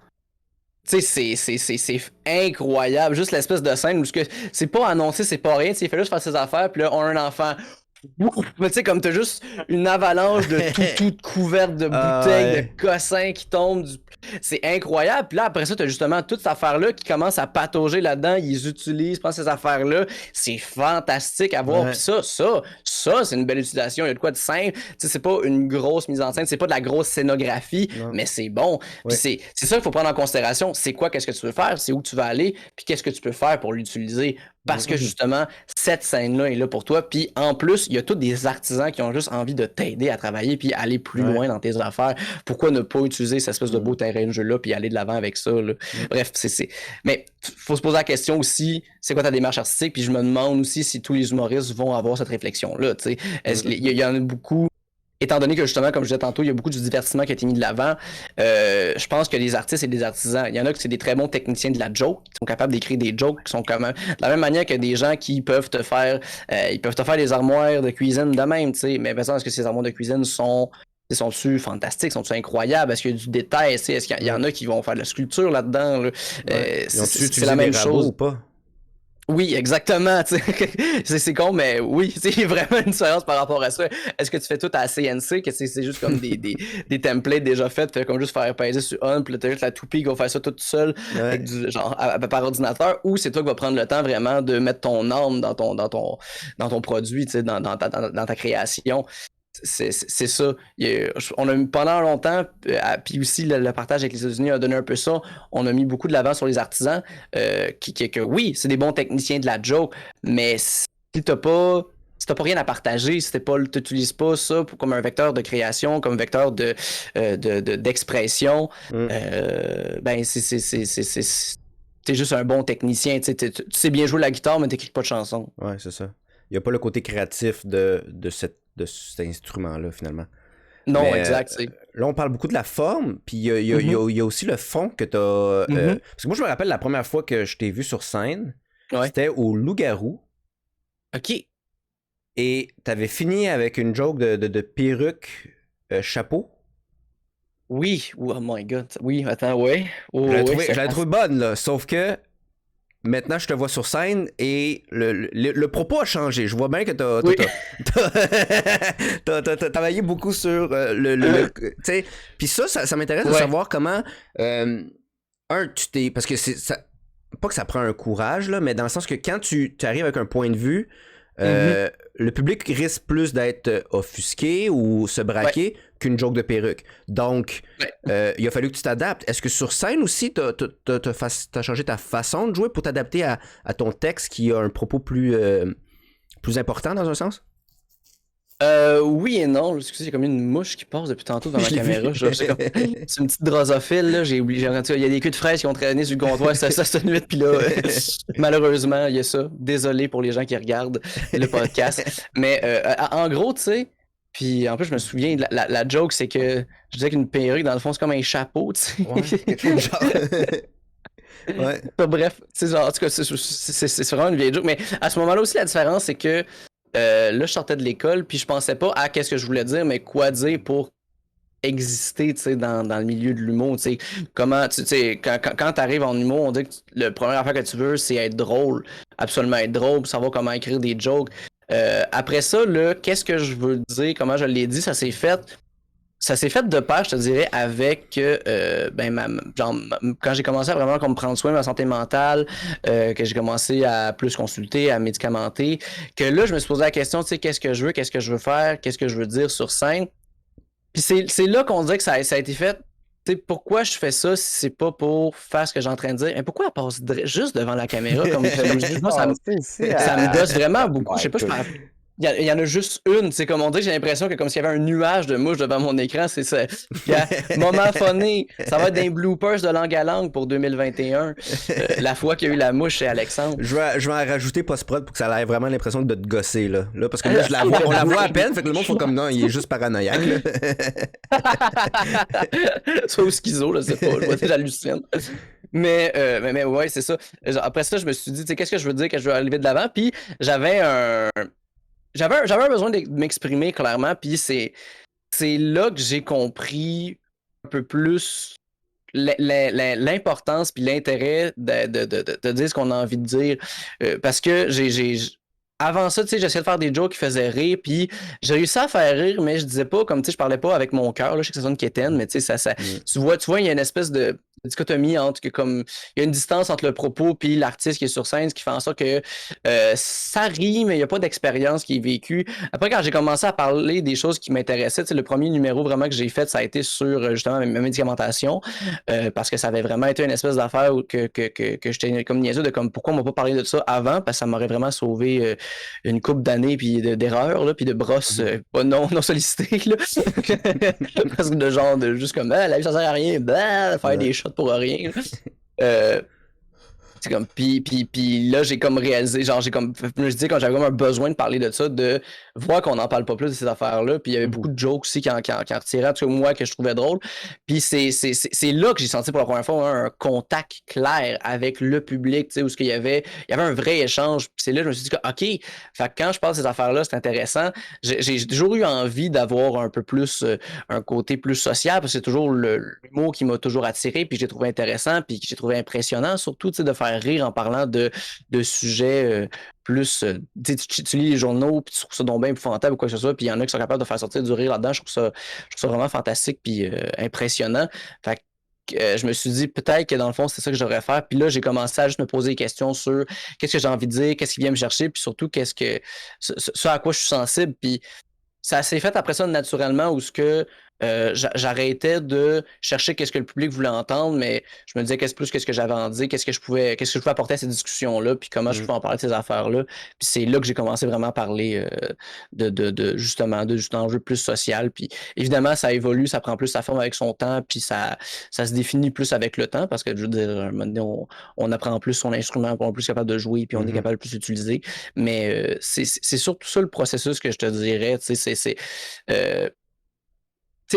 Tu sais, c'est incroyable. Juste l'espèce de scène où c'est pas annoncé, c'est pas rien. Il fait juste faire ses affaires, puis là, on a un enfant. Mais tu sais, comme t'as juste une avalanche de tout couverte de bouteilles, de cossins qui tombent. C'est incroyable. Puis là, après ça, t'as justement toute cette affaire-là qui commence à patauger là-dedans. Ils utilisent, prennent ces affaires-là. C'est fantastique à voir. Puis ça, c'est une belle utilisation. Il y a de quoi de simple. Tu sais, c'est pas une grosse mise en scène, c'est pas de la grosse scénographie, mais c'est bon. Puis c'est ça qu'il faut prendre en considération. C'est quoi, qu'est-ce que tu veux faire? C'est où tu vas aller? Puis qu'est-ce que tu peux faire pour l'utiliser? Parce que justement, cette scène-là est là pour toi. Puis en plus, il y a tous des artisans qui ont juste envie de t'aider à travailler puis aller plus loin dans tes affaires. Pourquoi ne pas utiliser cette espèce de beau terrain de jeu-là puis aller de l'avant avec ça? Là? Bref, mais faut se poser la question aussi, c'est quoi ta démarche artistique? Puis je me demande aussi si tous les humoristes vont avoir cette réflexion-là. Il y en a beaucoup. Étant donné que justement, comme je disais tantôt, il y a beaucoup du divertissement qui a été mis de l'avant, je pense que les artistes et les artisans, il y en a qui c'est des très bons techniciens de la joke, qui sont capables d'écrire des jokes, qui sont comme de la même manière que des gens qui peuvent te faire, des armoires de cuisine de même, tu sais. Mais par exemple, est-ce que ces armoires de cuisine sont-tu fantastiques, sont-tu incroyables, est-ce qu'il y a du détail, est-ce qu'il y en a qui vont faire de la sculpture là-dedans, là? C'est la même chose ou pas? Oui, exactement. C'est con, mais oui, c'est vraiment une différence par rapport à ça. Est-ce que tu fais tout à CNC, que c'est juste comme des templates déjà faits, comme juste faire peser sur on, puis là, t'as juste la toupie qui va faire ça tout seul, avec genre par ordinateur, ou c'est toi qui vas prendre le temps vraiment de mettre ton âme dans ton produit, dans ta création. C'est ça. On a mis pendant longtemps, puis aussi le partage avec les États-Unis a donné un peu ça. On a mis beaucoup de l'avant sur les artisans, que oui, c'est des bons techniciens de la joke, mais si t'as pas rien à partager, si t'utilises pas ça comme un vecteur de création, comme un vecteur d'expression, ben t'es juste un bon technicien. Tu sais bien jouer la guitare, mais t'écris pas de chansons. Ouais, c'est ça. Il n'y a pas le côté créatif de cet instrument-là, finalement. Non, mais, exact. Là, on parle beaucoup de la forme, puis il y a aussi le fond que tu as... parce que moi, je me rappelle la première fois que je t'ai vu sur scène, c'était au Loup-Garou. OK. Et tu avais fini avec une joke de perruque chapeau. Oui, oh my god. Oui, attends, ouais. Oh, je l'avais trouvé bonne, là, sauf que maintenant, je te vois sur scène et le propos a changé. Je vois bien que t'as travaillé beaucoup sur tu sais. Puis ça m'intéresse de savoir comment tu t'es... Parce que pas que ça prend un courage, là, mais dans le sens que quand tu arrives avec un point de vue, le public risque plus d'être offusqué ou se braquer qu'une joke de perruque. Donc, il a fallu que tu t'adaptes. Est-ce que sur scène aussi, t'as changé ta façon de jouer pour t'adapter à ton texte qui a un propos plus important dans un sens? Oui et non. Excusez, il y a comme une mouche qui passe depuis tantôt dans ma caméra. C'est une petite drosophile. Là. J'ai oublié. Il y a des queues de fraises qui ont traîné sur le comptoir cette nuit. Puis là, malheureusement, il y a ça. Désolé pour les gens qui regardent le podcast. Mais en gros, tu sais, puis en plus, je me souviens, la joke, c'est que je disais qu'une perruque, dans le fond, c'est comme un chapeau, tu sais. Ouais. Bref, tu sais, genre, en tout cas, c'est vraiment une vieille joke. Mais à ce moment-là aussi, la différence, c'est que là, je sortais de l'école, puis je pensais pas à qu'est-ce que je voulais dire, mais quoi dire pour exister, tu sais, dans le milieu de l'humour, tu sais. Comment, tu sais, quand t'arrives en humour, on dit que la première affaire que tu veux, c'est être drôle. Absolument être drôle, savoir comment écrire des jokes. Après ça, là, qu'est-ce que je veux dire, comment je l'ai dit, ça s'est fait de pair, je te dirais, avec quand j'ai commencé à vraiment comme prendre soin de ma santé mentale, que j'ai commencé à plus consulter, à médicamenter, que là, je me suis posé la question, tu sais, qu'est-ce que je veux faire, qu'est-ce que je veux dire sur scène. Puis c'est là qu'on dirait que ça a été fait tu sais, pourquoi je fais ça si c'est pas pour faire ce que j'ai en train de dire? Mais pourquoi elle passe juste devant la caméra comme moi, ça me gosse vraiment beaucoup. Je sais pas, il y en a juste une. C'est comme on dit, j'ai l'impression que comme s'il y avait un nuage de mouches devant mon écran. C'est ça. Moment phoné, ça va être des bloopers de langue à langue pour 2021. La fois qu'il y a eu la mouche chez Alexandre. Je vais en rajouter post-prod pour que ça ait vraiment l'impression de te gosser, là. Parce que là, on la voit à peine, fait que le monde faut comme non, il est juste paranoïaque, Soit au schizo, là, c'est pas. Je vois déjà hallucine. Mais ouais, c'est ça. Après ça, je me suis dit, tu sais, qu'est-ce que je veux dire que je veux arriver de l'avant? Puis j'avais un besoin de m'exprimer clairement, puis c'est là que j'ai compris un peu plus l'importance puis l'intérêt de dire ce qu'on a envie de dire. Parce que avant ça, tu sais, j'essayais de faire des jokes qui faisaient rire, puis j'ai réussi à faire rire, mais je disais pas, comme, tu sais, je parlais pas avec mon cœur, là, je sais que ça sonne quétaine, mais tu sais, tu vois, il y a une espèce de dichotomie entre que, comme, il y a une distance entre le propos puis l'artiste qui est sur scène, ce qui fait en sorte que ça rit, mais il n'y a pas d'expérience qui est vécue. Après, quand j'ai commencé à parler des choses qui m'intéressaient, tu sais, le premier numéro vraiment que j'ai fait, ça a été sur, justement, ma médicamentation, parce que ça avait vraiment été une espèce d'affaire où que j'étais comme niaiseux de comme, pourquoi on m'a pas parlé de ça avant, parce que ça m'aurait vraiment sauvé une couple d'années puis d'erreurs là puis de brosses pas non sollicitées là. Parce que de genre de juste comme la vie ça sert à rien, faire des shots pour rien. C'est comme puis là j'ai comme réalisé genre je disais quand j'avais comme un besoin de parler de ça, de voir qu'on n'en parle pas plus de ces affaires là, puis il y avait beaucoup de jokes aussi qui en retiraient, en tout cas moi que je trouvais drôle, puis c'est là que j'ai senti pour la première fois un contact clair avec le public, tu sais, où il y avait un vrai échange, puis c'est là que je me suis dit que ok, fait que quand je parle de ces affaires là c'est intéressant. J'ai toujours eu envie d'avoir un peu plus un côté plus social, parce que c'est toujours l'humour qui m'a toujours attiré, puis j'ai trouvé intéressant, puis j'ai trouvé impressionnant surtout, tu sais, de faire rire en parlant de sujets plus. Tu lis les journaux, puis tu trouves ça donc bien épouvantable ou quoi que ce soit, puis il y en a qui sont capables de faire sortir du rire là-dedans. Je trouve ça vraiment fantastique, puis impressionnant. Fait que je me suis dit peut-être que dans le fond, c'est ça que je devrais faire. Puis là, j'ai commencé à juste me poser des questions sur qu'est-ce que j'ai envie de dire, qu'est-ce qui vient me chercher, puis surtout ce à quoi je suis sensible. Puis ça s'est fait après ça naturellement où j'arrêtais de chercher qu'est-ce que le public voulait entendre, mais je me disais qu'est-ce que j'avais à dire, qu'est-ce que je pouvais apporter à ces discussions-là, puis comment je pouvais en parler de ces affaires-là. Puis c'est là que j'ai commencé vraiment à parler justement de juste enjeu plus social. Puis évidemment, ça évolue, ça prend plus sa forme avec son temps, puis ça se définit plus avec le temps, parce que je veux dire, à un moment donné, on apprend plus son instrument, on est plus capable de jouer, puis on est capable de plus l'utiliser. Mais c'est surtout ça le processus que je te dirais. Tu sais,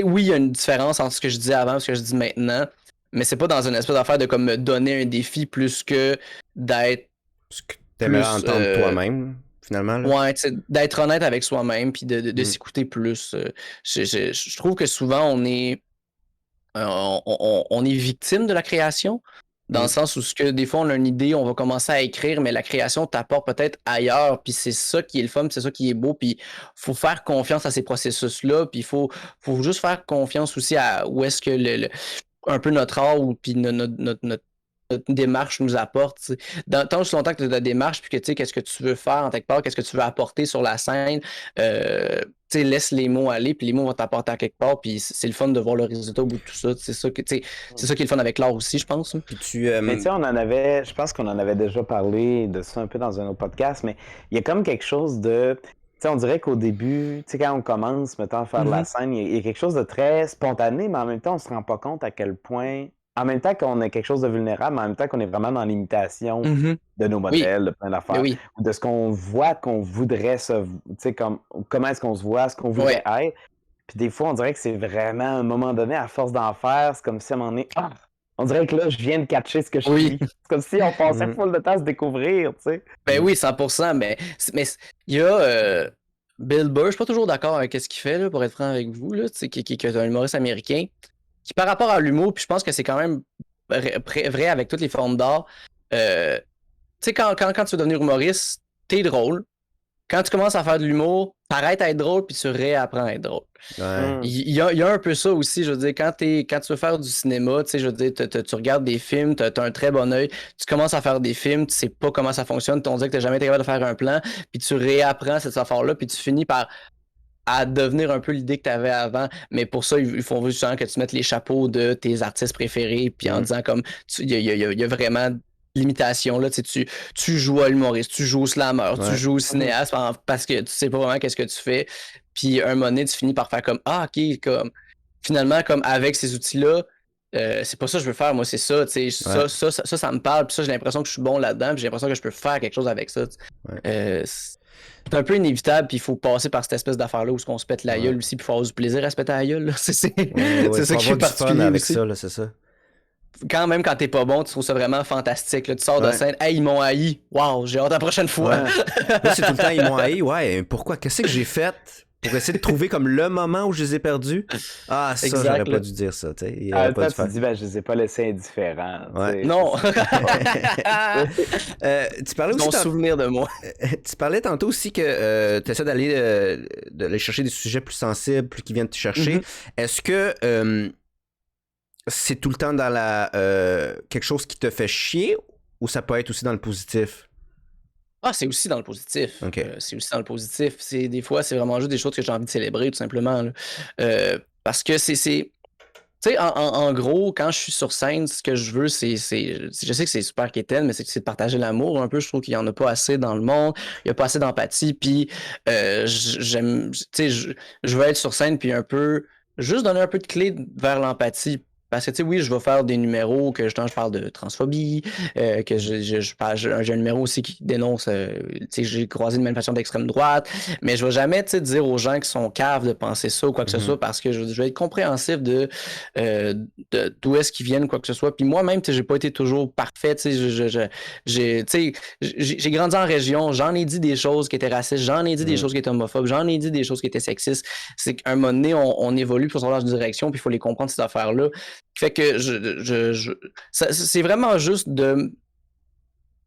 oui, il y a une différence entre ce que je disais avant et ce que je dis maintenant, mais c'est pas dans une espèce d'affaire de comme me donner un défi plus que d'être. Ce que t'aimerais entendre toi-même, finalement. Là. Ouais, d'être honnête avec soi-même puis de s'écouter plus. Je trouve que souvent on est victime de la création. Dans le sens où des fois on a une idée, on va commencer à écrire, mais la création t'apporte peut-être ailleurs, puis c'est ça qui est le fun, puis c'est ça qui est beau, puis faut faire confiance à ces processus-là, puis il faut juste faire confiance aussi à où est-ce que un peu notre art ou puis notre démarche nous apporte. T'sais. Tant aussi longtemps que tu as ta démarche, puis que tu sais qu'est-ce que tu veux faire en quelque part, qu'est-ce que tu veux apporter sur la scène, laisse les mots aller, puis les mots vont t'apporter à quelque part, puis c'est le fun de voir le résultat au bout de tout ça. C'est ça qui est le fun avec l'art aussi, je pense. Puis mais tu sais, je pense qu'on en avait déjà parlé de ça un peu dans un autre podcast, mais il y a comme quelque chose de... Tu sais, on dirait qu'au début, tu sais, quand on commence, mettons, à faire de la scène, il y a quelque chose de très spontané, mais en même temps, on se rend pas compte à quel point... En même temps qu'on a quelque chose de vulnérable, mais en même temps qu'on est vraiment dans l'imitation de nos modèles, de plein d'affaires, ou de ce qu'on voit qu'on voudrait tu sais, comment est-ce qu'on se voit, ce qu'on voudrait être. Puis des fois, on dirait que c'est vraiment, à un moment donné, à force d'en faire, c'est comme si à un moment donné, on dirait que là, je viens de catcher ce que je suis. C'est comme si on passait full de temps à se découvrir, tu sais. Ben oui, 100%, mais il y a... Bill Burr, je suis pas toujours d'accord avec ce qu'il fait, là, pour être franc avec vous, là, qui est un humoriste américain, qui par rapport à l'humour, puis je pense que c'est quand même vrai avec toutes les formes d'art, tu sais, quand tu veux devenir humoriste, t'es drôle. Quand tu commences à faire de l'humour, t'arrêtes à être drôle, puis tu réapprends à être drôle. Ouais. Il y a un peu ça aussi, je veux dire, quand tu veux faire du cinéma, tu sais, je veux dire, tu regardes des films, t'as un très bon œil, tu commences à faire des films, tu sais pas comment ça fonctionne, on dit que t'as jamais été capable de faire un plan, puis tu réapprends cette affaire-là, puis tu finis par à devenir un peu l'idée que tu avais avant. Mais pour ça, il faut justement que tu mettes les chapeaux de tes artistes préférés, puis en disant comme, il y a vraiment limitation là, tu joues à l'humoriste, tu joues au slammer, tu joues au cinéaste parce que tu sais pas vraiment qu'est-ce que tu fais. Puis un moment donné, tu finis par faire comme ok, comme finalement, comme avec ces outils-là, c'est pas ça que je veux faire, moi, c'est ça, tu sais, ça me parle, puis ça, j'ai l'impression que je suis bon là-dedans, puis j'ai l'impression que je peux faire quelque chose avec ça. C'est un peu inévitable, puis il faut passer par cette espèce d'affaire-là où on se pète la gueule aussi, puis il faut avoir du plaisir à se péter la gueule, là. C'est ça qui est particulier avec aussi. ça, là, c'est ça. Quand même, quand t'es pas bon, tu trouves ça vraiment fantastique. Là. Tu sors de scène, hey, ils m'ont haï. Waouh, j'ai hâte la prochaine fois. Là, c'est tout le temps, ils m'ont haï. Ouais, pourquoi? Qu'est-ce que j'ai fait pour essayer de trouver comme le moment où je les ai perdus? Ah, ça, j'aurais pas dû dire ça. Tu dis, je les ai pas laissés indifférents. Non. Tu parlais aussi. Ton souvenir de moi. Tu parlais tantôt aussi que tu essaies d'aller chercher des sujets plus sensibles, plus qui viennent te chercher. Est-ce que. C'est tout le temps dans quelque chose qui te fait chier ou ça peut être aussi dans le positif? Ah, c'est aussi dans le positif. Okay. C'est aussi dans le positif. Des fois, c'est vraiment juste des choses que j'ai envie de célébrer, tout simplement. Là. Parce que tu sais, en gros, quand je suis sur scène, ce que je veux, je sais que c'est super quétaine, mais c'est de partager l'amour un peu. Je trouve qu'il n'y en a pas assez dans le monde. Il n'y a pas assez d'empathie. Puis, je veux être sur scène, puis un peu, juste donner un peu de clé vers l'empathie. Parce que, tu sais, oui, je vais faire des numéros que justement, je parle de transphobie, que j'ai un numéro aussi qui dénonce, tu sais, j'ai croisé une manifestation d'extrême droite, mais je vais jamais, tu sais, dire aux gens qui sont caves de penser ça ou quoi que ce soit, parce que je vais être compréhensif de d'où est-ce qu'ils viennent, quoi que ce soit. Puis moi-même, tu sais, j'ai pas été toujours parfait, tu sais, j'ai grandi en région, j'en ai dit des choses qui étaient racistes, j'en ai dit des choses qui étaient homophobes, j'en ai dit des choses qui étaient sexistes. C'est qu'à un moment donné, on évolue, puis on s'en va dans une direction, puis il faut les comprendre, ces affaires-là. Fait que c'est vraiment juste de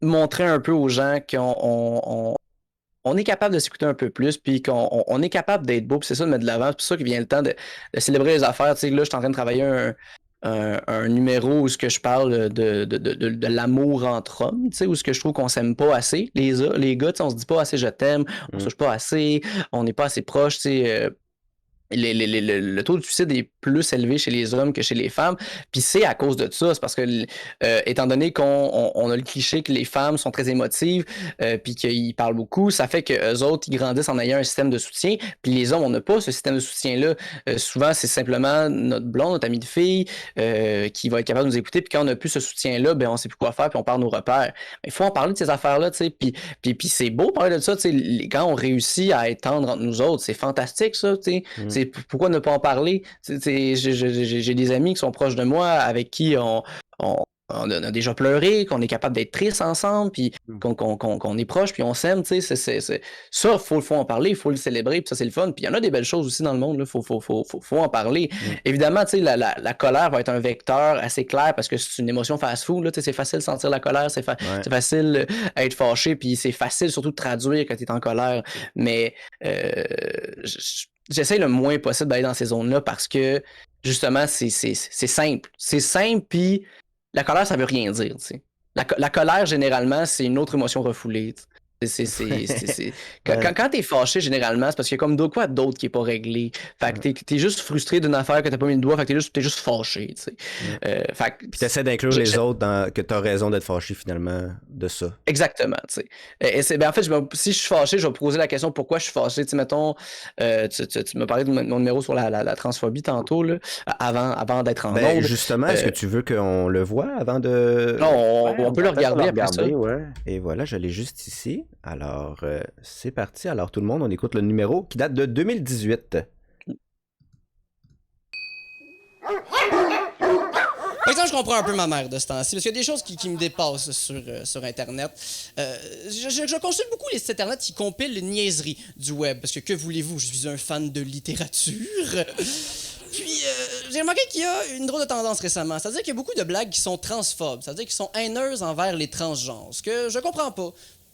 montrer un peu aux gens qu'on est capable de s'écouter un peu plus, puis qu'on est capable d'être beau, puis c'est ça de mettre de l'avant. C'est pour ça qu'il vient le temps de célébrer les affaires. Tu sais, là, je suis en train de travailler un numéro où ce que je parle de l'amour entre hommes, tu sais, où ce que je trouve qu'on s'aime pas assez. Les gars, tu sais, on se dit pas assez je t'aime, on se touche pas assez, on n'est pas assez proche, tu sais. Le taux de suicide est plus élevé chez les hommes que chez les femmes. Puis c'est à cause de ça. C'est parce que, étant donné qu'on a le cliché que les femmes sont très émotives, puis qu'ils parlent beaucoup, ça fait qu'eux autres, ils grandissent en ayant un système de soutien. Puis les hommes, on n'a pas ce système de soutien-là. Souvent, c'est simplement notre blonde, notre ami de fille, qui va être capable de nous écouter. Puis quand on n'a plus ce soutien-là, ben on sait plus quoi faire, puis on perd nos repères. Mais il faut en parler de ces affaires-là, tu sais. Puis c'est beau parler de ça, tu sais. Quand on réussit à être tendre entre nous autres, c'est fantastique, ça, tu sais. Pourquoi ne pas en parler? J'ai des amis qui sont proches de moi avec qui on a déjà pleuré, qu'on est capable d'être triste ensemble, puis qu'on est proche, puis on s'aime. Ça, faut en parler, il faut le célébrer, puis ça, c'est le fun. Puis il y en a des belles choses aussi dans le monde, il faut en parler. Évidemment, la colère va être un vecteur assez clair parce que c'est une émotion fast-food. C'est facile de sentir la colère, c'est facile d'être fâché, puis c'est facile surtout de traduire quand tu es en colère. Mais j'essaie le moins possible d'aller dans ces zones-là parce que, justement, c'est simple. C'est simple, puis la colère, ça veut rien dire, tu sais. La colère, généralement, c'est une autre émotion refoulée. Quand t'es fâché, généralement, c'est parce qu'il y a comme quoi d'autre qui est pas réglé. Fait que t'es juste frustré d'une affaire que t'as pas mis le doigt, fait que t'es juste fâché, tu sais. Puis t'essaies d'inclure les autres que t'as raison d'être fâché, finalement, de ça. Exactement, tu sais. En fait, si je suis fâché, je vais poser la question pourquoi je suis fâché. Tu sais, mettons, tu m'as parlé de mon numéro sur la transphobie tantôt, là, avant d'être en onde. Justement, est-ce que tu veux qu'on le voit avant de... Non, on peut le regarder après ça. Ouais. Et voilà, je l'ai juste ici. Alors, c'est parti. Alors, tout le monde, on écoute le numéro qui date de 2018. Par exemple, je comprends un peu ma mère de ce temps-ci, parce qu'il y a des choses qui me dépassent sur Internet. Je consulte beaucoup les sites Internet qui compilent les niaiseries du web, parce que voulez-vous, je suis un fan de littérature. Puis, j'ai remarqué qu'il y a une drôle de tendance récemment. C'est-à-dire qu'il y a beaucoup de blagues qui sont transphobes, c'est-à-dire qui sont haineuses envers les transgenres, ce que je comprends pas.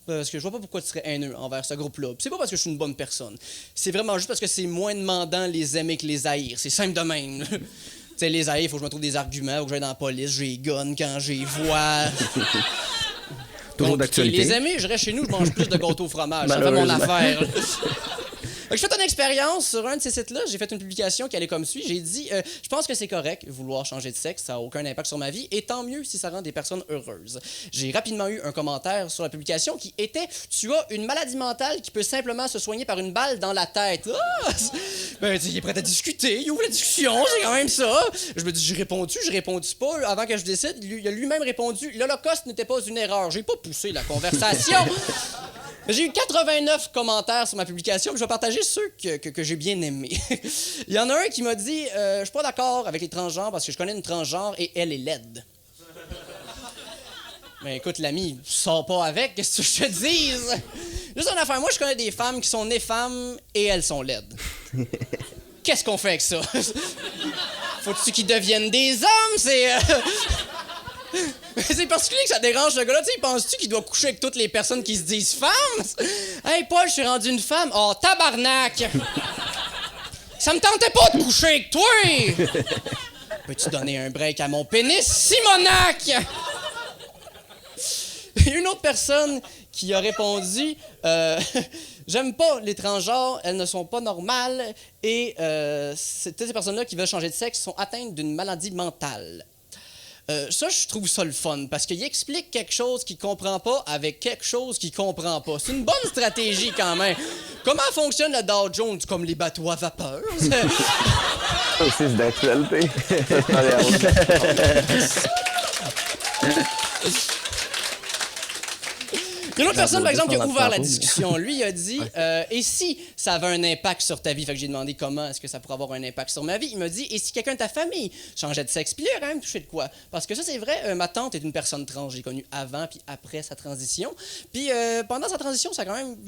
Parce que je vois pas pourquoi tu serais haineux envers ce groupe-là. Puis c'est pas parce que je suis une bonne personne. C'est vraiment juste parce que c'est moins demandant les aimer que les haïr. C'est simple de même. Tu sais, les haïr, il faut que je me trouve des arguments, faut que j'aille dans la police, j'ai gun quand j'ai vois. Toujours d'actualité. Les aimer, je reste chez nous, je mange plus de gâteau au fromage. Ça fait mon affaire. Donc, j'ai fait une expérience sur un de ces sites-là. J'ai fait une publication qui allait comme suit. J'ai dit, je pense que c'est correct vouloir changer de sexe. Ça n'a aucun impact sur ma vie. Et tant mieux si ça rend des personnes heureuses. J'ai rapidement eu un commentaire sur la publication qui était, tu as une maladie mentale qui peut simplement se soigner par une balle dans la tête. Ah! Ben, il est prêt à discuter. Il ouvre la discussion. C'est quand même ça. Je me dis, j'ai répondu pas. Avant que je décide, il a lui-même répondu, l'Holocauste n'était pas une erreur. J'ai pas poussé la conversation. J'ai eu 89 commentaires sur ma publication, puis je vais partager ceux que j'ai bien aimés. Il y en a un qui m'a dit je suis pas d'accord avec les transgenres parce que je connais une transgenre et elle est laide. Mais écoute, l'ami, sors pas avec, qu'est-ce que je te dise? Juste une affaire, moi je connais des femmes qui sont nées femmes et elles sont laides. Qu'est-ce qu'on fait avec ça? Faut-tu qu'ils deviennent des hommes? C'est particulier que ça dérange le gars-là. Tu sais, penses-tu qu'il doit coucher avec toutes les personnes qui se disent femmes? Hey, Paul, je suis rendu une femme. Oh, tabarnak! Ça me tentait pas de coucher avec toi! Peux-tu donner un break à mon pénis, Simonac? Il y a une autre personne qui a répondu j'aime pas les transgenres, elles ne sont pas normales et toutes ces personnes-là qui veulent changer de sexe sont atteintes d'une maladie mentale. Ça, je trouve ça le fun, parce qu'il explique quelque chose qu'il comprend pas avec quelque chose qu'il comprend pas. C'est une bonne stratégie, quand même. Comment fonctionne le Dow Jones, comme les bateaux à vapeur? Ça aussi, c'est d'actualité. Il y a une autre personne, par exemple, qui a ouvert la discussion. Lui, il a dit et si ça avait un impact sur ta vie? Fait que j'ai demandé comment est-ce que ça pourrait avoir un impact sur ma vie. Il m'a dit et si quelqu'un de ta famille changeait de sexe? Puis lui, il a quand même touché de quoi? Parce que ça, c'est vrai, ma tante est une personne trans. J'ai connue avant puis après sa transition. Puis pendant sa transition, il a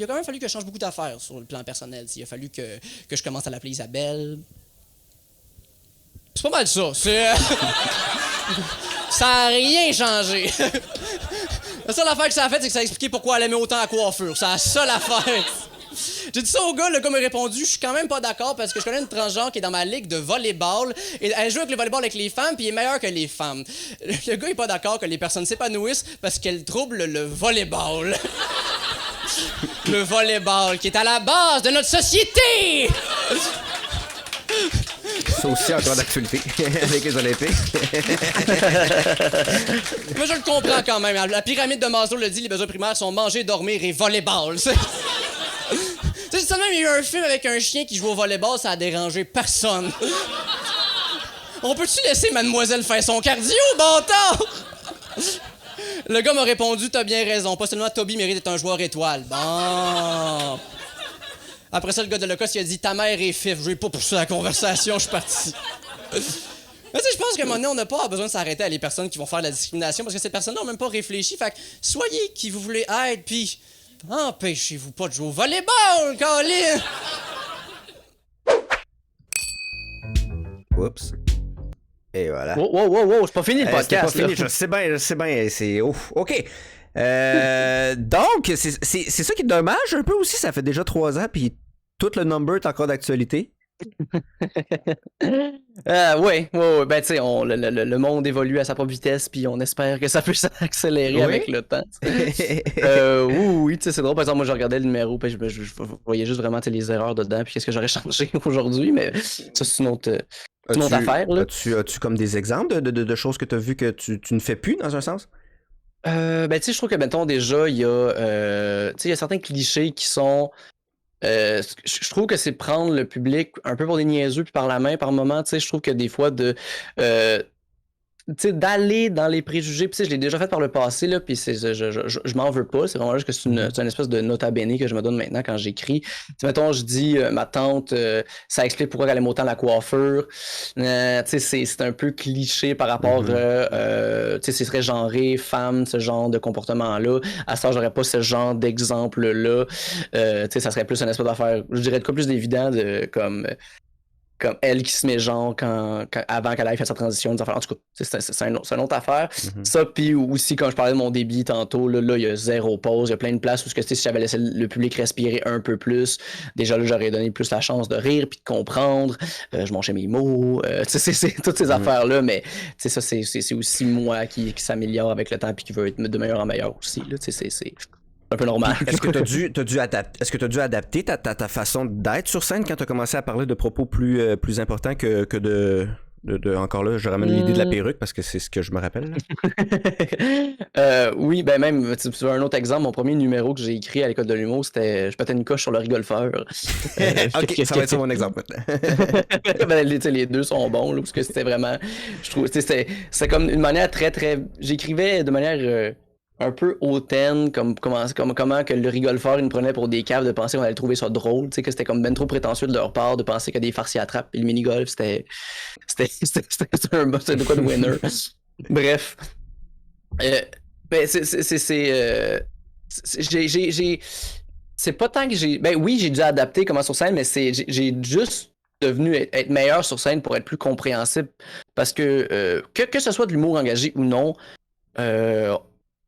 quand même fallu que je change beaucoup d'affaires sur le plan personnel. Il a fallu que je commence à l'appeler Isabelle. C'est pas mal ça. Ça n'a rien changé. La seule affaire que ça a fait, c'est que ça a expliqué pourquoi elle aimait autant la coiffure. C'est la seule affaire. J'ai dit ça au gars, le gars m'a répondu, je suis quand même pas d'accord parce que je connais une transgenre qui est dans ma ligue de volleyball et elle joue avec le volleyball avec les femmes puis elle est meilleure que les femmes. Le gars est pas d'accord que les personnes s'épanouissent parce qu'elles troublent le volleyball. Le volleyball qui est à la base de notre société. Ça aussi encore d'actualité avec les Olympiques. Moi, je le comprends quand même. La pyramide de Maslow le dit, les besoins primaires sont manger, dormir et volleyball. Tu sais, seulement il y a eu un film avec un chien qui joue au volleyball, ça a dérangé personne. On peut-tu laisser mademoiselle faire son cardio, bon temps? Le gars m'a répondu, t'as bien raison. Pas seulement Toby mérite d'être un joueur étoile. Bon... Après ça, le gars de l'Holocauste, il a dit « Ta mère est fif. » Je vais pas pousser la conversation, je suis parti. Mais tu sais, je pense qu'à un moment donné, on n'a pas besoin de s'arrêter à les personnes qui vont faire de la discrimination parce que ces personnes-là n'ont même pas réfléchi. Fait que soyez qui vous voulez être, puis empêchez-vous pas de jouer au volleyball, Colin! Oups. Et voilà. Wow, c'est pas fini le podcast. C'est pas fini, je sais bien, c'est ouf. OK. Donc, c'est ça qui est dommage un peu aussi, ça fait déjà 3 ans, puis tout le number est encore d'actualité. Ouais. Ben, tu sais, le monde évolue à sa propre vitesse, puis on espère que ça peut s'accélérer avec le temps. Oui, tu sais, c'est drôle. Par exemple, moi, je regardais le numéro, puis je voyais juste vraiment les erreurs dedans, puis qu'est-ce que j'aurais changé aujourd'hui, mais ça, c'est une autre affaire. Là. As-tu comme des exemples de choses que tu as vues que tu ne fais plus, dans un sens? Ben, tu sais, je trouve que, mettons, déjà, il y a certains clichés qui sont... je trouve que c'est prendre le public un peu pour des niaiseux puis par la main par moment. Tu sais, je trouve que des fois, d'aller dans les préjugés, puis je l'ai déjà fait par le passé, là, puis je m'en veux pas. C'est vraiment juste que c'est une espèce de nota bene que je me donne maintenant quand j'écris. Mettons, je dis, ma tante, ça explique pourquoi elle aime autant la coiffure. C'est un peu cliché par rapport, ce serait genré, femme, ce genre de comportement-là. À ça, j'aurais pas ce genre d'exemple-là. Ça serait plus une espèce d'affaire, je dirais de quoi plus d'évident, comme elle qui se met genre avant qu'elle aille faire sa transition, des affaires. En tout cas, c'est une autre affaire. Ça, puis aussi, quand je parlais de mon débit tantôt, là, il y a 0 pause. Il y a plein de places où si j'avais laissé le public respirer un peu plus, déjà là, j'aurais donné plus la chance de rire puis de comprendre. Je mangeais mes mots. C'est toutes ces affaires-là, mais ça, c'est aussi moi qui s'améliore avec le temps puis qui veut être de meilleur en meilleur aussi. Là, un peu normal. Est-ce que t'as dû adapter ta façon d'être sur scène quand t'as commencé à parler de propos plus importants que encore là, je ramène l'idée de la perruque parce que c'est ce que je me rappelle. Oui, ben même, tu veux un autre exemple, mon premier numéro que j'ai écrit à l'école de l'humour, c'était Je pétais une coche sur le rigolfeur. Ok, ça va être ça mon exemple maintenant. Ben, les deux sont bons, là, parce que c'était vraiment. Je trouve, c'était comme une manière très, très. J'écrivais de manière un peu hautaine, comment que le rigolfeur, il me prenait pour des caves de penser qu'on allait trouver ça drôle, tu sais, que c'était comme ben trop prétentieux de leur part de penser que des farces s'y attrapent, et le mini-golf, c'était de quoi de winner. Bref. Ben, c'est pas tant que ben oui, j'ai dû adapter comment sur scène, mais j'ai juste devenu être meilleur sur scène pour être plus compréhensible. Parce que ce soit de l'humour engagé ou non,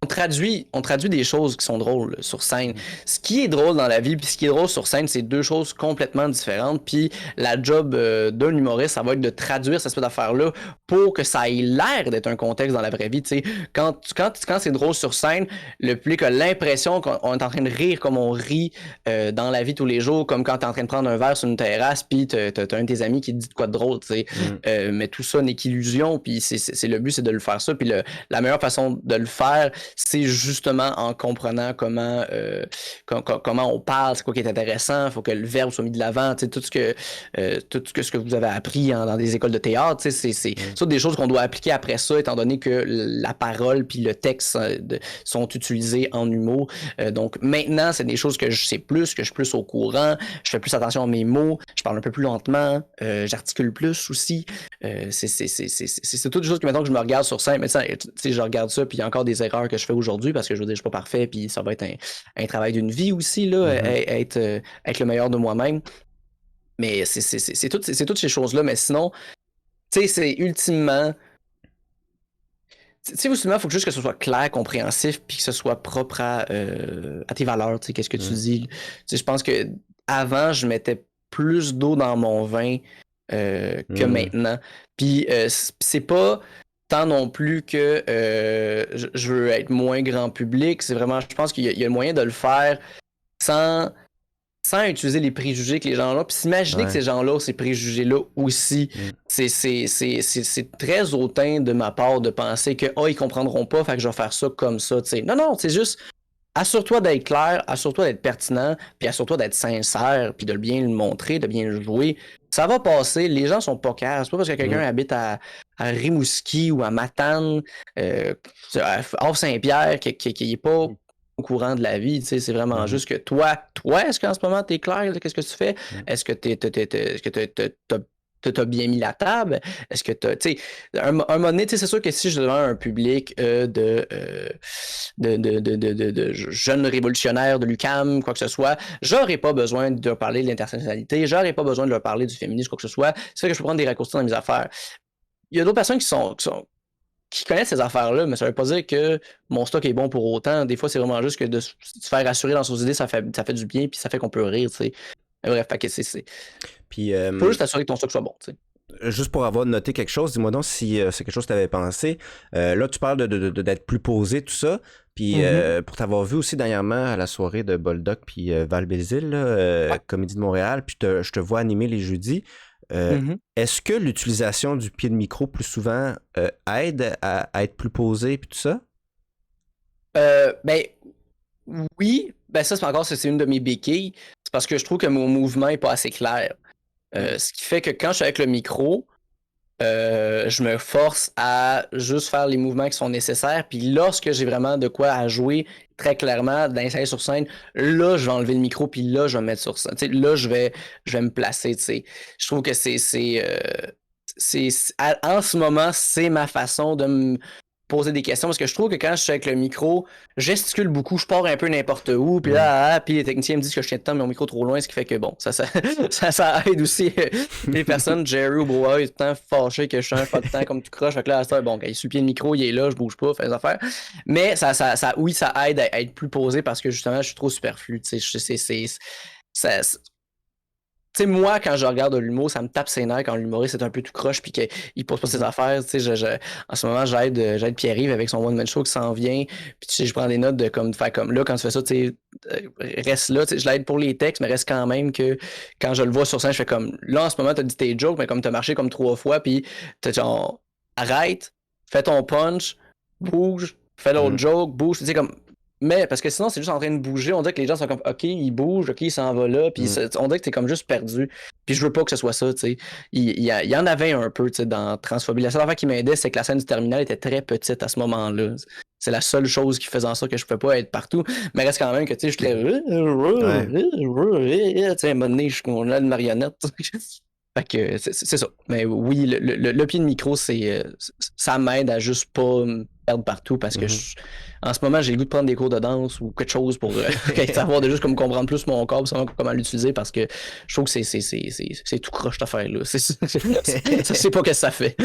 on traduit des choses qui sont drôles sur scène. Ce qui est drôle dans la vie, puis ce qui est drôle sur scène, c'est deux choses complètement différentes. Puis la job d'un humoriste, ça va être de traduire cette espèce d'affaire-là pour que ça ait l'air d'être un contexte dans la vraie vie. T'sais. Quand c'est drôle sur scène, le public a l'impression qu'on est en train de rire comme on rit dans la vie tous les jours, comme quand t'es en train de prendre un verre sur une terrasse, puis t'as un de tes amis qui te dit de quoi de drôle. Mais tout ça n'est qu'illusion, puis c'est le but, c'est de le faire ça. Puis la meilleure façon de le faire, c'est justement en comprenant comment on parle, c'est quoi qui est intéressant, il faut que le verbe soit mis de l'avant, tout ce que vous avez appris dans des écoles de théâtre, c'est des choses qu'on doit appliquer après ça, étant donné que la parole puis le texte sont utilisés en humour. Donc maintenant, c'est des choses que je sais plus, que je suis plus au courant, je fais plus attention à mes mots, je parle un peu plus lentement, j'articule plus aussi. C'est toutes des choses que maintenant que je me regarde sur scène, mais je regarde ça, puis il y a encore des erreurs que je fais aujourd'hui parce que je veux dire, je suis pas parfait, puis ça va être un travail d'une vie aussi, là, être le meilleur de moi-même. Mais c'est toutes ces choses-là, mais sinon, tu sais, c'est ultimement. Tu sais, ultimement, il faut juste que ce soit clair, compréhensif, puis que ce soit propre à tes valeurs, tu sais, qu'est-ce que tu dis. Tu sais, je pense que avant, je mettais plus d'eau dans mon vin que maintenant. Puis c'est pas tant non plus que je veux être moins grand public. C'est vraiment, je pense qu'il y a le moyen de le faire sans utiliser les préjugés que les gens ont. Puis s'imaginer que ces gens-là ont ces préjugés-là aussi. C'est très hautain de ma part de penser que ils comprendront pas, fait que je vais faire ça comme ça. T'sais. Non, c'est juste assure-toi d'être clair, assure-toi d'être pertinent, puis assure-toi d'être sincère, puis de bien le montrer, de bien le jouer. Ça va passer, les gens sont pas cares. C'est pas parce que quelqu'un habite à Rimouski ou à Matane, à Havre-Saint-Pierre, qu'il est pas au courant de la vie, tu sais, c'est vraiment juste que toi, est-ce qu'en ce moment t'es clair de qu'est-ce que tu fais? Est-ce que t'as bien mis la table? Est-ce que tu sais, un moment donné, tu sais, c'est sûr que si je devant un public de jeunes révolutionnaires de l'UQAM, quoi que ce soit, j'aurais pas besoin de leur parler de l'intersectionnalité, j'aurais pas besoin de leur parler du féminisme, quoi que ce soit. C'est vrai que je peux prendre des raccourcis dans mes affaires. Il y a d'autres personnes qui connaissent ces affaires-là, mais ça veut pas dire que mon stock est bon pour autant. Des fois, c'est vraiment juste que de se faire rassurer dans ses idées, ça fait du bien, puis ça fait qu'on peut rire, tu sais. Bref, c'est. Puis, faut juste t'assurer que ton stock soit bon, tu sais. Juste pour avoir noté quelque chose, dis-moi donc si c'est quelque chose que tu avais pensé. Là, tu parles d'être plus posé, tout ça. Puis pour t'avoir vu aussi dernièrement à la soirée de Boldoc puis Val Bézil, Comédie de Montréal, puis je te vois animer les jeudis. Est-ce que l'utilisation du pied de micro plus souvent aide à être plus posé puis tout ça? Ben oui, ben ça c'est une de mes béquilles. C'est parce que je trouve que mon mouvement est pas assez clair. Ce qui fait que quand je suis avec le micro, je me force à juste faire les mouvements qui sont nécessaires. Puis lorsque j'ai vraiment de quoi à jouer très clairement, d'insérer sur scène, là, je vais enlever le micro, puis là, je vais me mettre sur scène. T'sais, là, je vais me placer. T'sais. Je trouve que en ce moment, c'est ma façon de me poser des questions, parce que je trouve que quand je suis avec le micro, je gesticule beaucoup, je pars un peu n'importe où, puis là, puis les techniciens me disent que je tiens de temps mon micro trop loin, ce qui fait que bon, ça aide aussi les personnes. Jerry ou Brouhaha, il est tout le temps fâché que je change pas de temps comme tu croches, fait que là, bon, il est sur le pied de micro, il est là, je bouge pas, fais des affaires. Mais ça aide à être plus posé parce que justement, je suis trop superflu, tu sais, Tu sais, moi, quand je regarde de l'humour, ça me tape ses nerfs quand l'humoriste est un peu tout croche puis qu'il pose pas ses affaires. Tu sais, en ce moment, j'aide Pierre-Yves avec son one-man show qui s'en vient. Puis tu sais, je prends des notes de comme faire comme là, quand tu fais ça, tu sais, reste là. Tu sais, je l'aide pour les textes, mais reste quand même que quand je le vois sur scène, je fais comme là, en ce moment, t'as dit tes jokes, mais comme t'as marché comme 3 fois, puis t'as genre arrête, fais ton punch, bouge, fais l'autre joke, bouge. Tu sais, comme. Mais parce que sinon, c'est juste en train de bouger. On dirait que les gens sont comme OK, il bouge, OK, il s'en va là. Puis on dirait que t'es comme juste perdu. Puis je veux pas que ce soit ça, tu sais. Il y en avait un peu, tu sais, dans Transphobie. La seule affaire qui m'aidait, c'est que la scène du terminal était très petite à ce moment-là. C'est la seule chose qui faisait en sorte que je pouvais pas être partout. Mais reste quand même que, tu sais, je suis très. Tu sais, à un moment donné, on a une marionnette. Fait que c'est ça. Mais oui, le pied de micro, ça m'aide à juste pas me perdre partout parce que en ce moment, j'ai le goût de prendre des cours de danse ou quelque chose pour savoir de juste comme comprendre plus mon corps, savoir comment l'utiliser parce que je trouve que c'est tout croche cette affaire-là. Ça sait pas ce que ça fait.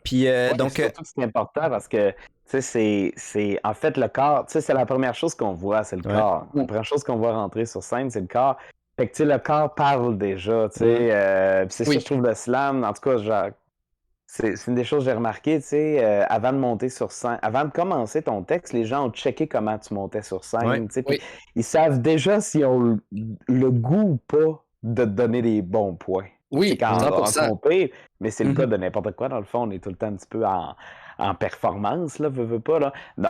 Puis donc. Surtout que c'est important parce que tu sais, c'est en fait le corps, tu sais, c'est la première chose qu'on voit, c'est le corps. La première chose qu'on voit rentrer sur scène, c'est le corps. Fait que tu sais, le corps parle déjà, tu sais. C'est ça, je trouve, le slam, en tout cas, genre, c'est une des choses que j'ai remarqué, tu sais, avant de monter sur scène, avant de commencer ton texte, les gens ont checké comment tu montais sur scène, tu sais, puis ils savent déjà s'ils ont le goût ou pas de te donner des bons points. Oui, quand 100%. on pire, mais c'est le cas de n'importe quoi, dans le fond, on est tout le temps un petit peu en performance, là, veux pas, là. Non.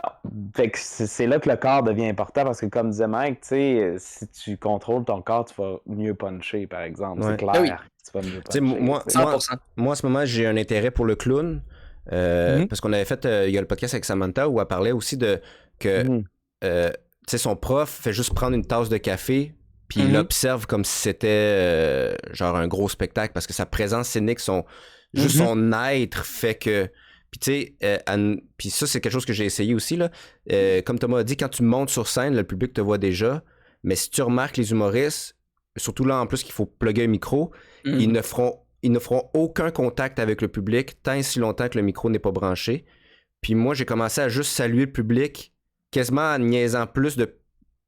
Fait que c'est là que le corps devient important parce que, comme disait Mike, tu sais, si tu contrôles ton corps, tu vas mieux puncher, par exemple. C'est clair. Tu vas mieux puncher. Moi, en ce moment, j'ai un intérêt pour le clown. Parce qu'on avait fait, il y a le podcast avec Samantha où elle parlait aussi de que tu sais, son prof fait juste prendre une tasse de café puis il l'observe comme si c'était genre un gros spectacle parce que sa présence scénique, juste son être fait que. Puis tu sais, puis ça, c'est quelque chose que j'ai essayé aussi, là. Comme Thomas a dit, quand tu montes sur scène, le public te voit déjà, mais si tu remarques les humoristes, surtout là en plus qu'il faut plugger un micro, ils ne feront aucun contact avec le public tant et si longtemps que le micro n'est pas branché. Puis moi, j'ai commencé à juste saluer le public, quasiment en niaisant plus de...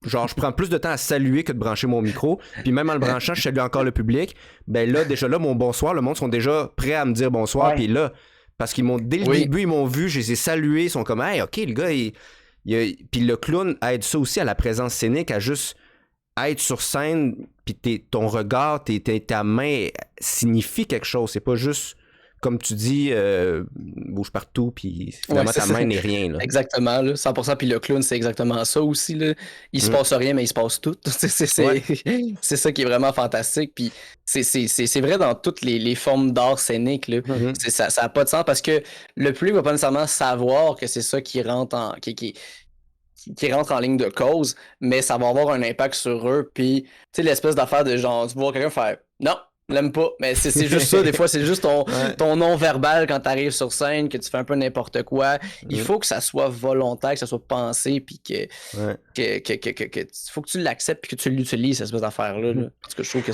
Genre, je prends plus de temps à saluer que de brancher mon micro. Puis même en le branchant, je salue encore le public. Ben là, déjà là, mon bonsoir, le monde sont déjà prêts à me dire bonsoir. Puis là, parce qu'ils m'ont, dès le début, ils m'ont vu, je les ai salués, ils sont comme, hey, OK, le gars, puis le clown aide ça aussi à la présence scénique, à juste être sur scène, puis ton regard, ta main signifie quelque chose. C'est pas juste, comme tu dis, bouge partout, puis finalement ta main n'est rien. Là. Exactement, là, 100%. Puis le clown, c'est exactement ça aussi. Là. Il se passe rien, mais il se passe tout. C'est ça qui est vraiment fantastique. Puis c'est vrai dans toutes les formes d'art scénique. Là. Ça n'a pas de sens parce que le public va pas nécessairement savoir que c'est ça qui rentre qui rentre en ligne de cause, mais ça va avoir un impact sur eux. Puis, tu sais, l'espèce d'affaire de genre, tu vois quelqu'un faire non, l'aime pas. Mais c'est juste ça, des fois, c'est juste ton non-verbal quand t'arrives sur scène, que tu fais un peu n'importe quoi. Il faut que ça soit volontaire, que ça soit pensé, puis que faut que tu l'acceptes, puis que tu l'utilises, cette espèce d'affaire-là. Là. Parce que je trouve que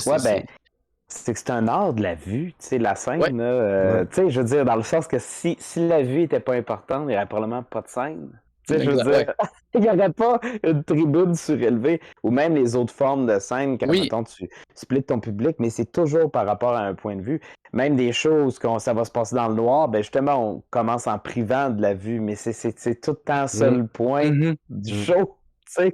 c'est un art de la vue, tu sais, la scène, là, tu sais, je veux dire, dans le sens que si la vue était pas importante, il n'y aurait probablement pas de scène. Tu sais, je veux dire, il n'y aurait pas une tribune surélevée ou même les autres formes de scène quand mettons, tu splits ton public, mais c'est toujours par rapport à un point de vue. Même des choses, quand ça va se passer dans le noir, ben justement, on commence en privant de la vue, mais c'est tout le temps ça le point du show. Tu sais,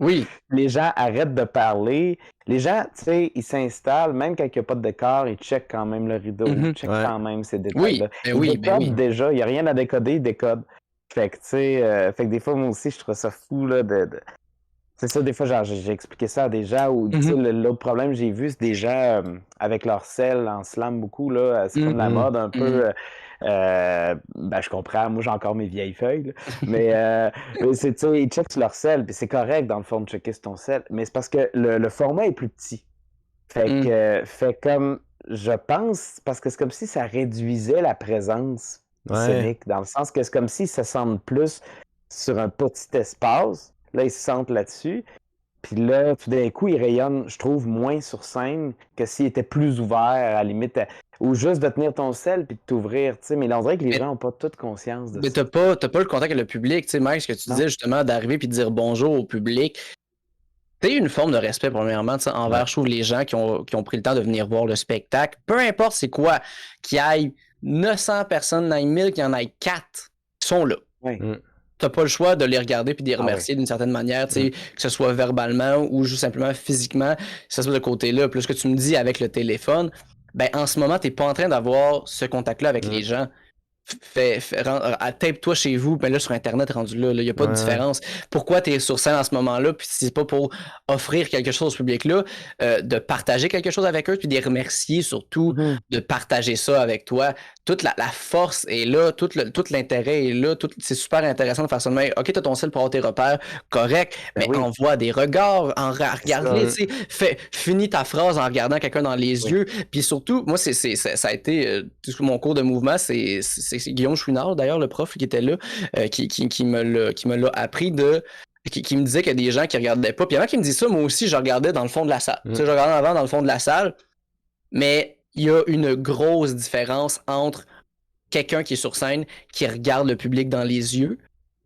les gens arrêtent de parler. Les gens, tu sais, ils s'installent, même quand il n'y a pas de décor, ils checkent quand même le rideau, ils checkent quand même ces détails-là. Ils décodent déjà, il n'y a rien à décoder, ils décodent. Fait que, tu sais, fait que des fois, moi aussi, je trouve ça fou, là, C'est ça, des fois, genre, j'ai expliqué ça à des gens où, tu sais, l'autre problème que j'ai vu, c'est des gens avec leur sel en slam beaucoup, là, c'est comme la mode un peu... ben, je comprends, moi, j'ai encore mes vieilles feuilles, là, mais c'est, tu sais, ils checkent sur leur sel, puis c'est correct, dans le fond, de checker sur ton sel, mais c'est parce que le format est plus petit. Fait comme, je pense, parce que c'est comme si ça réduisait la présence scénique, dans le sens que c'est comme s'ils se sentent plus sur un petit espace. Là, ils se sentent là-dessus. Puis là, tout d'un coup, ils rayonnent, je trouve, moins sur scène que s'ils étaient plus ouverts, à la limite, ou juste de tenir ton sel puis de t'ouvrir, tu sais. Mais là, on dirait que les gens n'ont pas toute conscience de ça. Mais t'as pas le contact avec le public, tu sais, Mike, ce que tu disais justement, d'arriver puis de dire bonjour au public. t'as une forme de respect, premièrement, envers, je trouve, les gens qui ont pris le temps de venir voir le spectacle. Peu importe c'est quoi, qu'il y ait 900 personnes, 9000, qu'il y en ait 4 qui sont là. Ouais. T'as pas le choix de les regarder puis de les remercier d'une certaine manière, que ce soit verbalement ou juste simplement physiquement, ça soit de côté-là. Plus que tu me dis avec le téléphone, ben en ce moment, t'es pas en train d'avoir ce contact-là avec les gens. Tape-toi chez vous, mais là sur Internet rendu là, il n'y a pas de différence. Pourquoi tu es sur scène en ce moment-là, puis c'est pas pour offrir quelque chose au public-là, de partager quelque chose avec eux, puis de les remercier surtout de partager ça avec toi. Toute la force est là, tout l'intérêt est là, c'est super intéressant de faire ça de même. Ok, t'as ton sel pour avoir tes repères, correct, mais envoie des regards, regarde-les, tu sais, finis ta phrase en regardant quelqu'un dans les yeux, puis surtout, moi, ça a été mon cours de mouvement, c'est Guillaume Chouinard, d'ailleurs, le prof qui était là, qui me l'a appris qui me disait qu'il y a des gens qui regardaient pas. Puis avant qu'il me dise ça, moi aussi, je regardais dans le fond de la salle. Tu sais, je regardais avant dans le fond de la salle, mais il y a une grosse différence entre quelqu'un qui est sur scène, qui regarde le public dans les yeux,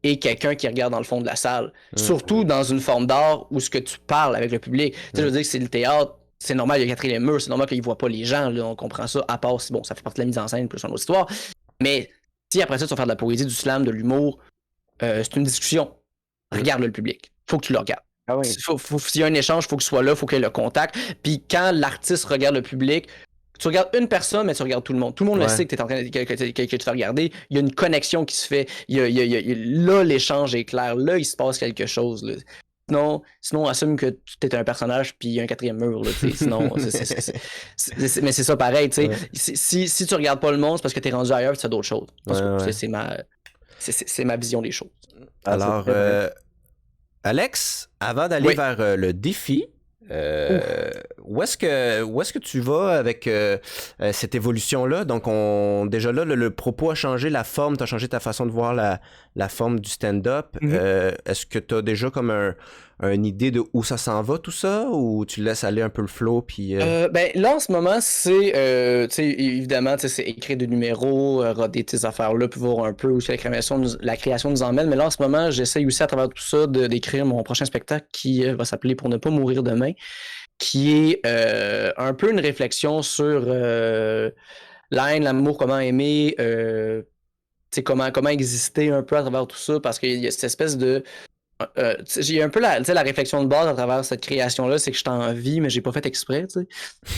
et quelqu'un qui regarde dans le fond de la salle. Surtout dans une forme d'art où ce que tu parles avec le public. Tu sais, je veux dire que c'est le théâtre, c'est normal, il y a quatrième mur, c'est normal qu'il ne voit pas les gens, là, on comprend ça, à part si, bon, ça fait partie de la mise en scène, plus une autre histoire. Mais si après ça, tu vas faire de la poésie, du slam, de l'humour, c'est une discussion. Regarde le public. Faut que tu le regardes. Ah oui. S'il y a un échange, il faut que ce soit là, il faut qu'il y ait le contact. Puis quand l'artiste regarde le public, tu regardes une personne, mais tu regardes tout le monde. Tout le monde le sait que tu es en train que tu fais regarder. Il y a une connexion qui se fait. Là, l'échange est clair. Là, il se passe quelque chose. Là. Sinon, assume que tu es un personnage puis il y a un quatrième mur. Là, sinon, mais c'est ça pareil. Ouais. Si tu regardes pas le monde, c'est parce que tu es rendu ailleurs et tu fais d'autres choses. C'est ma vision des choses. Alors, Alex, avant d'aller vers le défi, où est-ce que tu vas avec cette évolution-là? Donc, déjà là, le propos a changé, la forme, tu as changé ta façon de voir la forme du stand-up. Est-ce que tu as déjà comme une idée de où ça s'en va, tout ça? Ou tu laisses aller un peu le flow? Puis, ben, là, en ce moment, c'est évidemment, c'est écrire des numéros, roder tes affaires-là, puis voir un peu où la création nous emmène. Mais là, en ce moment, j'essaye aussi à travers tout ça d'écrire mon prochain spectacle qui va s'appeler Pour ne pas mourir demain, qui est un peu une réflexion sur la haine, l'amour, comment aimer, comment exister un peu à travers tout ça, parce qu'il y a cette espèce de... j'ai un peu la réflexion de base à travers cette création-là, c'est que je suis en vie, mais j'ai pas fait exprès, tu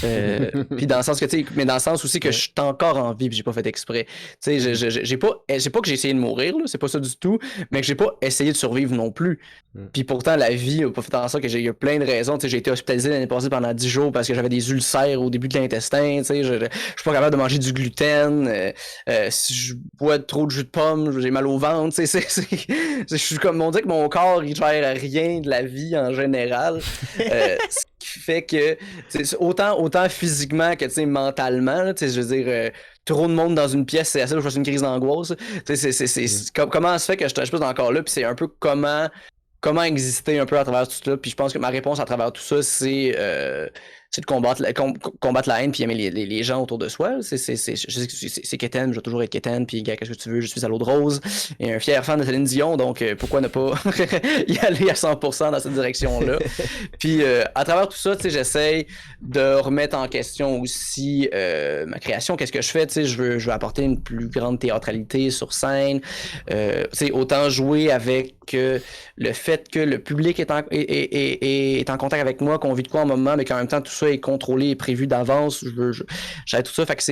sais. Puis dans le sens que, tu sais, mais dans le sens aussi que je suis encore en vie, puis j'ai pas fait exprès. Tu sais, j'ai pas que j'ai essayé de mourir, là, c'est pas ça du tout, mais que j'ai pas essayé de survivre non plus. Puis pourtant, la vie a pas fait en sorte que j'ai eu plein de raisons. Tu sais, j'ai été hospitalisé l'année passée pendant 10 jours parce que j'avais des ulcères au début de l'intestin. Tu sais, je suis pas capable de manger du gluten. Si je bois trop de jus de pomme, j'ai mal au ventre. Tu sais, je suis comme on dit que mon corps il gère rien de la vie en général. Ce qui fait que autant physiquement que mentalement, là, je veux dire. Trop de monde dans une pièce, c'est assez, je fasse une crise d'angoisse. Comment ça se fait que je suis encore là, puis c'est un peu comment exister un peu à travers tout ça. Puis je pense que ma réponse à travers tout ça, c'est de combattre la haine puis aimer les gens autour de soi. C'est quétaine, je vais toujours être quétaine, puis qu'est-ce que tu veux, je suis à l'eau de rose et un fier fan de Céline Dion, donc pourquoi ne pas y aller à 100% dans cette direction-là. Puis à travers tout ça, j'essaie de remettre en question aussi ma création. Qu'est-ce que je fais? Je veux apporter une plus grande théâtralité sur scène. Autant jouer avec le fait que le public est en contact avec moi, qu'on vit de quoi en moment, mais qu'en même temps tout ça est contrôlé et prévu d'avance. J'aide tout ça, fait que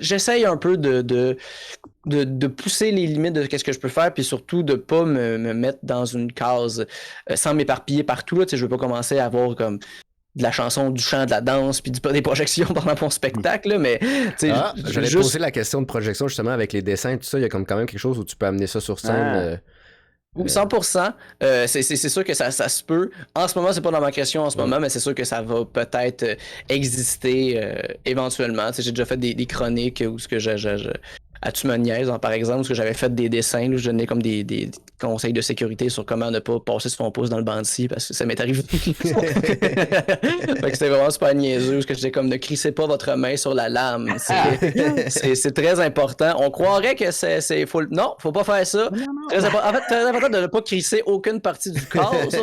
j'essaye un peu de pousser les limites de ce que je peux faire, puis surtout de pas me mettre dans une case sans m'éparpiller partout. Là, je veux pas commencer à avoir comme de la chanson, du chant, de la danse, puis des projections pendant mon spectacle, là, mais... j'allais poser la question de projection, justement, avec les dessins, tout ça, il y a comme quand même quelque chose où tu peux amener ça sur scène... 100%. C'est sûr que ça se peut. En ce moment, c'est pas dans ma question en ce moment, mais c'est sûr que ça va peut-être exister éventuellement. J'ai déjà fait des chroniques où ce que Tu me niaises, hein, par exemple, parce que j'avais fait des dessins, là, je donnais comme des conseils de sécurité sur comment ne pas passer son pouce dans le bandci, parce que ça m'est arrivé. Fait que c'était vraiment super niaiseux, parce que j'étais comme, ne crissez pas votre main sur la lame. C'est très important. On croirait que non, faut pas faire ça. En fait, très important de ne pas crisser aucune partie du corps. Puis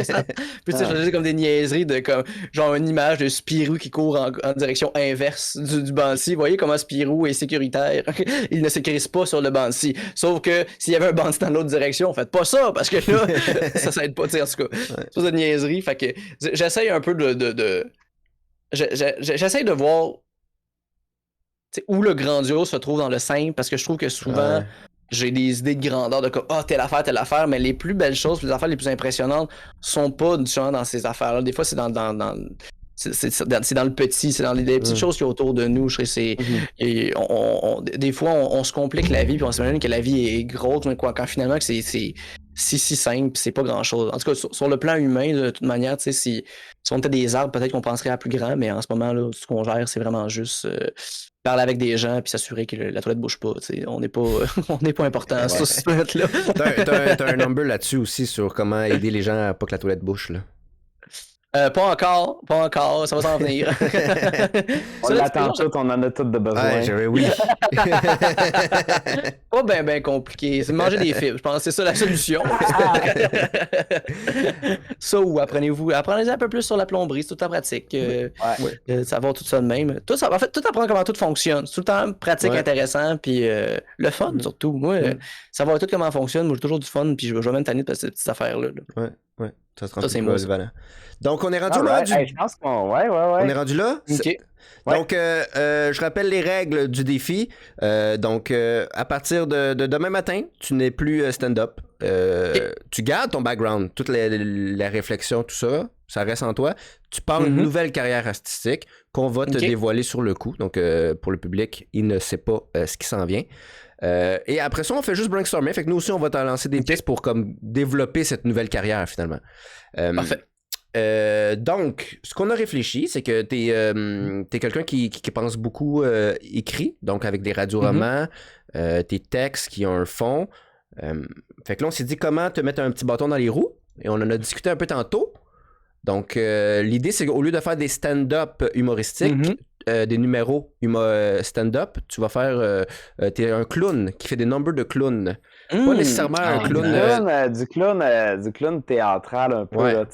tu sais, je faisais comme des niaiseries de comme, genre une image de Spirou qui court en direction inverse du bandci. Vous voyez comment Spirou est sécuritaire? Il ne se crisse pas sur le bandci. Sauf que s'il y avait un bandci dans l'autre direction, faites pas ça, parce que là, ça aide pas, tu sais, en tout cas. C'est de niaiserie. Fait que j'essaye un peu j'essaye de voir où le grandiose se trouve dans le simple, parce que je trouve que souvent, j'ai des idées de grandeur de comme, telle affaire, mais les plus belles choses, les affaires les plus impressionnantes sont pas justement dans ces affaires-là. Des fois, c'est dans c'est dans le petit, c'est dans les petites choses qui sont autour de nous. Je sais, des fois, on se complique la vie, puis on s'imagine que la vie est grosse, mais quand finalement, que c'est si simple, c'est pas grand-chose. En tout cas, sur le plan humain, de toute manière, tu sais, si on était des arbres, peut-être qu'on penserait à plus grand, mais en ce moment, là, ce qu'on gère, c'est vraiment juste parler avec des gens puis s'assurer que la toilette bouge pas. On n'est pas, on n'est pas important à ce toilette-là. T'as un number là-dessus aussi sur comment aider les gens à pas que la toilette bouge, là. Pas encore, ça va s'en venir. On l'attend tout, on en a tous de besoin. Oui. Pas ben compliqué, c'est manger des fibres, je pense que c'est ça la solution. Ça ou apprenez un peu plus sur la plomberie, c'est tout en pratique. Savoir tout ça de même. En fait, tout apprendre comment tout fonctionne, c'est tout le temps pratique, intéressant, puis le fun surtout. Moi, savoir tout comment ça fonctionne, moi j'ai toujours du fun, puis je vais même tanner de ces petites affaires-là. Ouais. Ça c'est polyvalent. Donc, on est rendu là. Je pense qu'on. Ouais. On est rendu là? OK. Donc, je rappelle les règles du défi. Donc, à partir de demain matin, tu n'es plus stand-up. Tu gardes ton background, toute la réflexion, tout ça, ça reste en toi. Tu pars une nouvelle carrière artistique qu'on va te dévoiler sur le coup. Donc, pour le public, il ne sait pas ce qui s'en vient. Et après ça, on fait juste brainstormer. Fait que nous aussi, on va t'en lancer des pistes pour comme développer cette nouvelle carrière finalement. Parfait. Donc, ce qu'on a réfléchi, c'est que t'es quelqu'un qui pense beaucoup écrit, donc avec des radioromans, tes textes qui ont un fond. Fait que là, on s'est dit comment te mettre un petit bâton dans les roues, et on en a discuté un peu tantôt. Donc, l'idée, c'est qu'au lieu de faire des stand-up humoristiques, des numéros stand-up, tu vas faire... t'es un clown qui fait des numbers de clown. Pas nécessairement un clown... Du clown théâtral un peu. Là,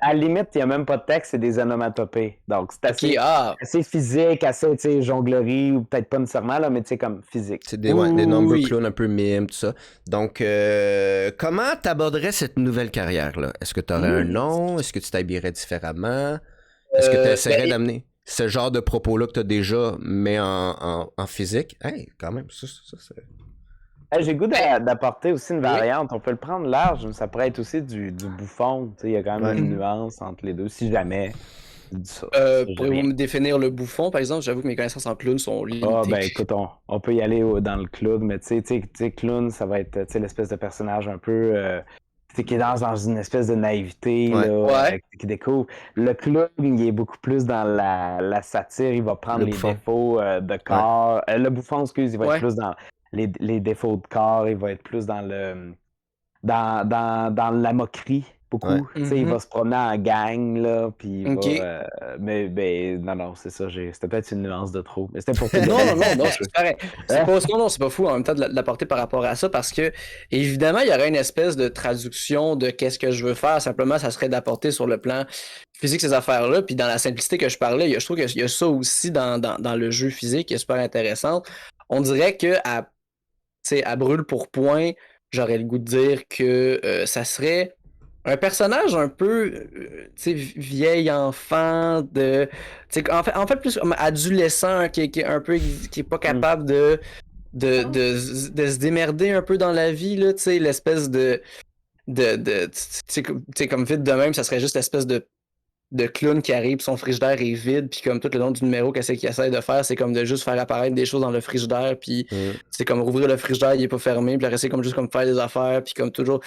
à la limite, il n'y a même pas de texte, c'est des onomatopées. Donc, c'est assez physique, assez jonglerie, ou peut-être pas nécessairement, là, mais tu sais, comme physique. C'est des numbers clown un peu mime, tout ça. Donc, comment t'aborderais cette nouvelle carrière-là? Est-ce que tu aurais un nom? Est-ce que tu t'habillerais différemment? Est-ce que tu essaierais d'amener ce genre de propos-là que tu as déjà, mais en physique? Hey, quand même, ça c'est... J'ai le goût d'apporter aussi une variante. On peut le prendre large, mais ça pourrait être aussi du bouffon. Il y a quand même une nuance entre les deux, si jamais. Pourriez-vous me définir le bouffon, par exemple? J'avoue que mes connaissances en clown sont limitées. Écoute, on peut y aller dans le clown, mais tu sais, clown, ça va être l'espèce de personnage un peu... qui est dans une espèce de naïveté, qui découvre. Le clown, il est beaucoup plus dans la satire, il va prendre les défauts de corps. Le bouffon, excuse, il va être plus dans les défauts de corps, il va être plus dans la moquerie, beaucoup. Il va se promener en gang, là, puis il va... mais non, c'est ça, c'était peut-être une nuance de trop. Mais c'était pour tout Non, c'est pareil. C'est pas fou en même temps de l'apporter par rapport à ça, parce que, évidemment, il y aurait une espèce de traduction de qu'est-ce que je veux faire. Simplement, ça serait d'apporter sur le plan physique ces affaires-là, puis dans la simplicité que je parlais, je trouve qu'il y a ça aussi dans le jeu physique qui est super intéressant. On dirait que à brûle pour point, j'aurais le goût de dire que ça serait un personnage un peu vieil enfant, en fait plus comme adolescent qui est un peu qui est pas capable de se démerder un peu dans la vie, là, l'espèce de comme vite de même, ça serait juste l'espèce de clown qui arrive, son frigidaire est vide, puis comme tout le long du numéro, qu'est-ce qu'il essaie de faire, c'est comme de juste faire apparaître des choses dans le frigidaire, puis c'est comme rouvrir le frigidaire, il est pas fermé, puis essayer comme juste comme faire des affaires, puis comme toujours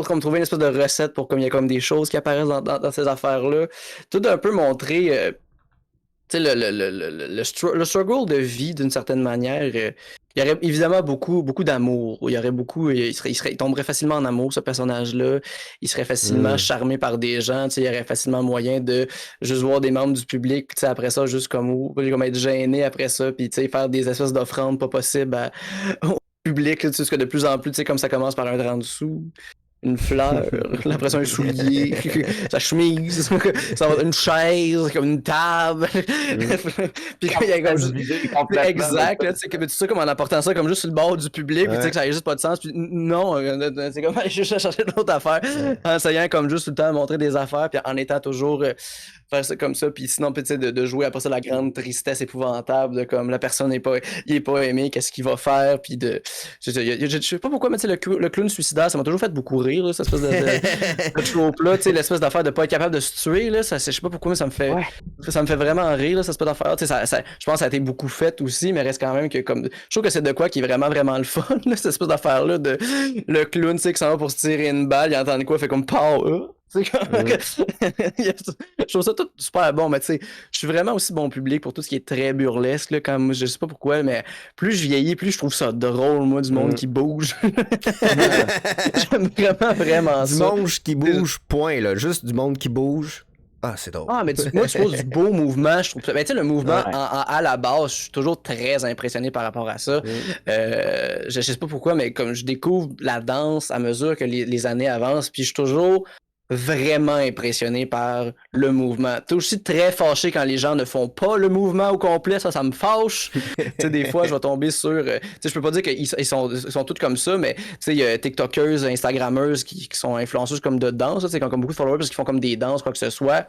comme trouver une espèce de recette pour comme il y a comme des choses qui apparaissent dans ces affaires-là. Tout un peu montrer le struggle de vie d'une certaine manière Il y aurait évidemment beaucoup d'amour. Il y aurait il tomberait facilement en amour, ce personnage-là. Il serait facilement charmé par des gens. Il y aurait facilement moyen de juste voir des membres du public, après ça, juste comme être gêné après ça, puis faire des espèces d'offrandes pas possibles au public. Là, parce que de plus en plus, comme ça commence par un 30 sous. Une fleur, l'impression un soulier, sa chemise, ça va une chaise, comme une table. Puis il y a comme exact, là, tu sais, tout ça comme en apportant ça comme juste sur le bord du public, puis tu sais que ça n'a juste pas de sens. Puis non, c'est comme aller juste chercher d'autres affaires, en essayant comme juste tout le temps montrer des affaires, puis en étant toujours faire ça comme ça, puis sinon peut-être de jouer après ça la grande tristesse épouvantable de comme la personne n'est pas aimé, qu'est-ce qu'il va faire, puis je sais pas pourquoi, mais tu sais le clown suicidaire, ça m'a toujours fait beaucoup rire là, cette espèce de trope là, tu sais l'espèce d'affaire de pas être capable de se tuer là, ça je sais pas pourquoi, mais ça me fait vraiment rire là, cette espèce d'affaire, tu sais je pense que ça a été beaucoup fait aussi, mais reste quand même que comme je trouve que c'est de quoi qui est vraiment le fun là, cette espèce d'affaire là de le clown, tu sais qui s'en va pour se tirer une balle, il entend quoi, fait comme pow. Je trouve ça tout super bon, mais tu sais, je suis vraiment aussi bon public pour tout ce qui est très burlesque, là, comme je sais pas pourquoi, mais plus je vieillis, plus je trouve ça drôle, moi, du monde qui bouge. J'aime vraiment du ça. monde qui bouge, point, là. Juste du monde qui bouge. Ah, c'est drôle. Ah, mais moi, tu poses du beau mouvement, je trouve ça. Ben, tu sais, le mouvement, à la base, je suis toujours très impressionné par rapport à ça. Je sais pas pourquoi, mais comme je découvre la danse à mesure que les années avancent, puis je suis toujours vraiment impressionné par le mouvement. T'es aussi très fâché quand les gens ne font pas le mouvement au complet, ça me fâche. Tu sais, des fois, je vais tomber sur... tu sais, je peux pas dire qu'ils sont tous comme ça, mais tu sais, il y a TikTokers, Instagrammeuses qui sont influenceuses comme de danse, qui ont comme beaucoup de followers parce qu'ils font comme des danses, quoi que ce soit.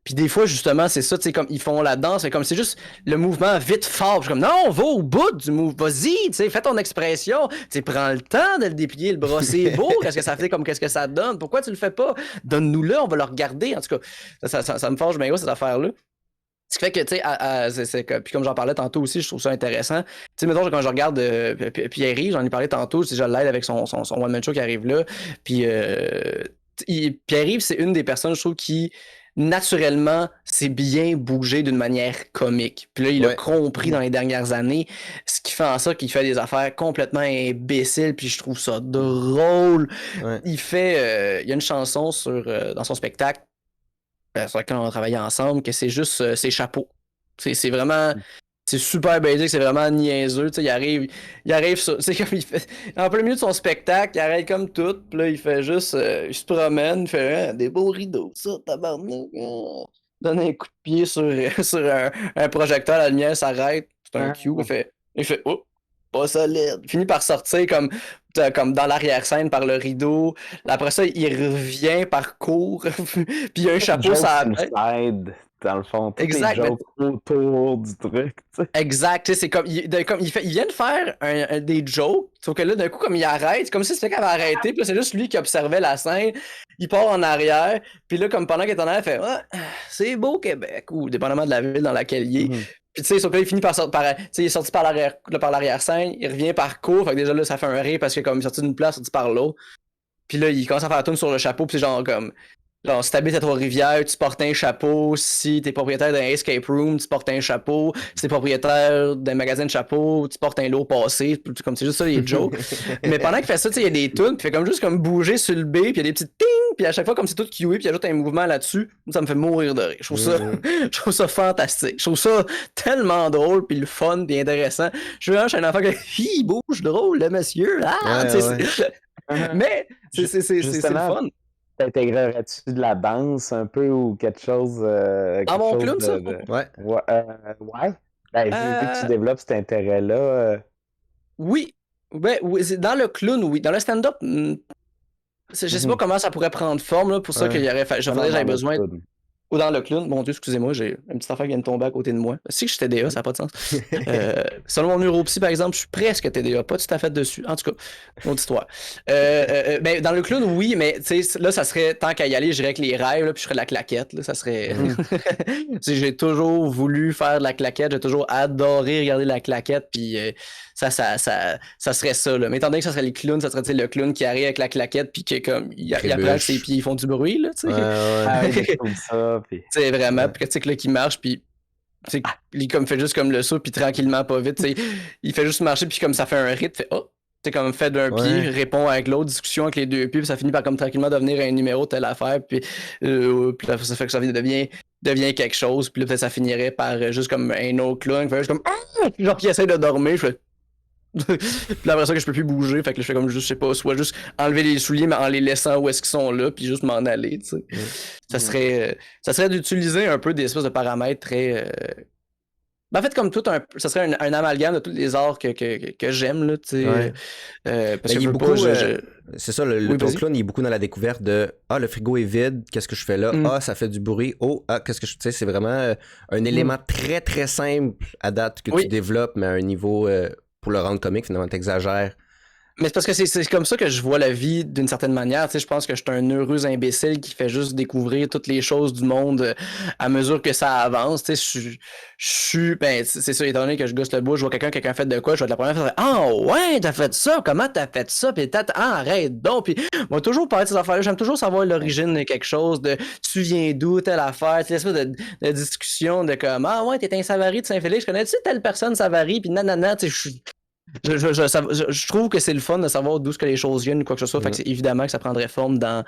Puis des fois, justement, c'est ça, tu sais, comme ils font la danse, mais comme c'est juste le mouvement vite fort. Je suis comme, non, va au bout du mouvement, vas-y, tu sais, fais ton expression. Tu sais, prends le temps de le déplier, le bras, c'est beau. Qu'est-ce que ça fait, comme qu'est-ce que ça donne? Pourquoi tu le fais pas? Donne-nous-le, on va le regarder. En tout cas, ça me fâche bien gros, cette affaire-là. Ce qui fait que, tu sais, puis comme j'en parlais tantôt aussi, je trouve ça intéressant. Tu sais, mettons, quand je regarde Pierre-Yves, j'en ai parlé tantôt, je l'aide avec son one-man show qui arrive là. Puis Pierre-Yves, c'est une des personnes, je trouve, qui naturellement s'est bien bougé d'une manière comique. Puis là, il a compris dans les dernières années, ce qui fait en sorte qu'il fait des affaires complètement imbéciles, puis je trouve ça drôle. Il y a une chanson dans son spectacle, sur laquelle on a travaillé ensemble, que c'est juste ses chapeaux. C'est vraiment... C'est super basique, c'est vraiment niaiseux. Il arrive c'est comme il fait. En plein milieu de son spectacle, il arrête comme tout, puis là, il fait juste. Il se promène, il fait des beaux rideaux, ça, tabarnak. Donne un coup de pied sur un projecteur, la lumière s'arrête, c'est un cue, il fait oh, pas solide. Il finit par sortir comme dans l'arrière-scène par le rideau. Après ça, il revient par court, puis il y a un chapeau ça dans le fond, tout exact, les jokes autour du truc, tu sais. Exact, c'est comme il vient de faire des jokes, sauf que là, d'un coup, comme il arrête, c'est comme si c'était qu'il avait arrêté, puis là, c'est juste lui qui observait la scène, il part en arrière, puis là, comme pendant qu'il est en arrière, il fait c'est beau Québec, ou dépendamment de la ville dans laquelle il est. Puis tu sais, sauf que là, il finit par il est sorti par l'arrière-scène, il revient par court, fait que déjà là, ça fait un rire parce que comme il est sorti d'une place, sorti par l'autre. Puis là, il commence à faire la tourne sur le chapeau, puis c'est genre comme... Genre, si t'habites à Trois-Rivières, tu portes un chapeau. Si t'es propriétaire d'un escape room, tu portes un chapeau. Si t'es propriétaire d'un magasin de chapeaux, tu portes un lot passé. Comme c'est juste ça, les jokes. Mais pendant qu'il fait ça, tu sais, il y a des tunes, puis il fait comme juste comme bouger sur le B, puis il y a des petites ting, puis à chaque fois, comme c'est tout QA, puis il ajoute un mouvement là-dessus, ça me fait mourir de rire. Je trouve ça fantastique. Je trouve ça tellement drôle, puis le fun, puis intéressant. Je suis un enfant qui bouge drôle, le monsieur. Mais c'est le fun. T'intégrerais-tu de la danse un peu ou quelque chose... Dans mon clown, ça? Ouais. Ben, vu que tu développes cet intérêt-là... Oui. Ouais, dans le clown, oui. Dans le stand-up, je sais pas comment ça pourrait prendre forme, là, pour ça qu'il y aurait j'avais besoin... Ou dans le clown, mon Dieu, excusez-moi, j'ai une petite affaire qui vient de tomber à côté de moi. Si que je suis TDA, ça n'a pas de sens. Selon mon neuropsy, par exemple, je suis presque TDA, pas tout à fait dessus. En tout cas, autre histoire. Ben, dans le clown, oui, mais là, ça serait, tant qu'à y aller, je dirais que les rêves, là, puis je ferais de la claquette. Là, ça serait. J'ai toujours voulu faire de la claquette, j'ai toujours adoré regarder la claquette, puis ça serait ça. Là. Mais étant donné que ça serait les clowns, ça serait le clown qui arrive avec la claquette, puis que comme il approche ses pieds, ils font du bruit. Là, comme ça. C'est vraiment, puis que là, qui marche, puis il comme fait juste comme le saut, puis tranquillement, pas vite, il fait juste marcher, puis comme ça fait un rythme, fait oh! C'est comme fait d'un pied, répond avec l'autre, discussion avec les deux pieds, puis ça finit par comme tranquillement devenir un numéro telle affaire, puis là, ça fait que ça devient quelque chose, puis là peut-être ça finirait par juste comme un autre clown qui fait juste comme genre qui essaie de dormir, je fais puis là, après ça que je peux plus bouger, fait que là, je fais comme juste, je sais pas, soit juste enlever les souliers mais en les laissant où est-ce qu'ils sont là, puis juste m'en aller, tu sais. Ça serait d'utiliser un peu des espèces de paramètres très en fait, comme tout ça serait un amalgame de tous les arts que j'aime, là, tu sais. Parce que il est beaucoup, c'est ça, le oui, clown, il est beaucoup dans la découverte de « Ah, le frigo est vide, qu'est-ce que je fais là? Ah, ça fait du bruit. Oh, qu'est-ce que je... » Tu sais, c'est vraiment un élément très, très simple à date que tu développes, mais à un niveau, pour le rendre comique, finalement, t'exagères. Mais c'est parce que c'est comme ça que je vois la vie d'une certaine manière. Tu sais, je pense que je suis un heureux imbécile qui fait juste découvrir toutes les choses du monde à mesure que ça avance. Tu sais, je suis... Ben, c'est ça, étant donné que je gosse le bout, je vois quelqu'un fait de quoi, je vais être la première fois, ah ouais, t'as fait ça, comment t'as fait ça, puis arrête donc, puis moi toujours parler de ces affaires-là, j'aime toujours savoir l'origine de quelque chose, de tu viens d'où, telle affaire, tu sais, l'espèce de discussion de comme, ah ouais, t'es un Savary de Saint-Félix, connais-tu telle personne Savary, puis nanana, tu sais, je trouve que c'est le fun de savoir d'où ce que les choses viennent ou quoi que ce soit. Fait que c'est évidemment que ça prendrait forme dans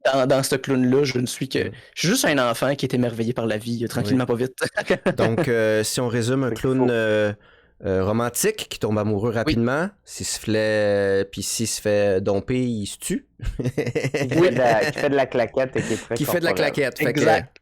ce clown-là. Je suis juste un enfant qui est émerveillé par la vie, tranquillement, pas vite. Donc, si on résume un clown romantique qui tombe amoureux rapidement, s'il se fait domper, il se tue. Qui fait de la claquette et qui est très Qui fait de la claquette. Exact.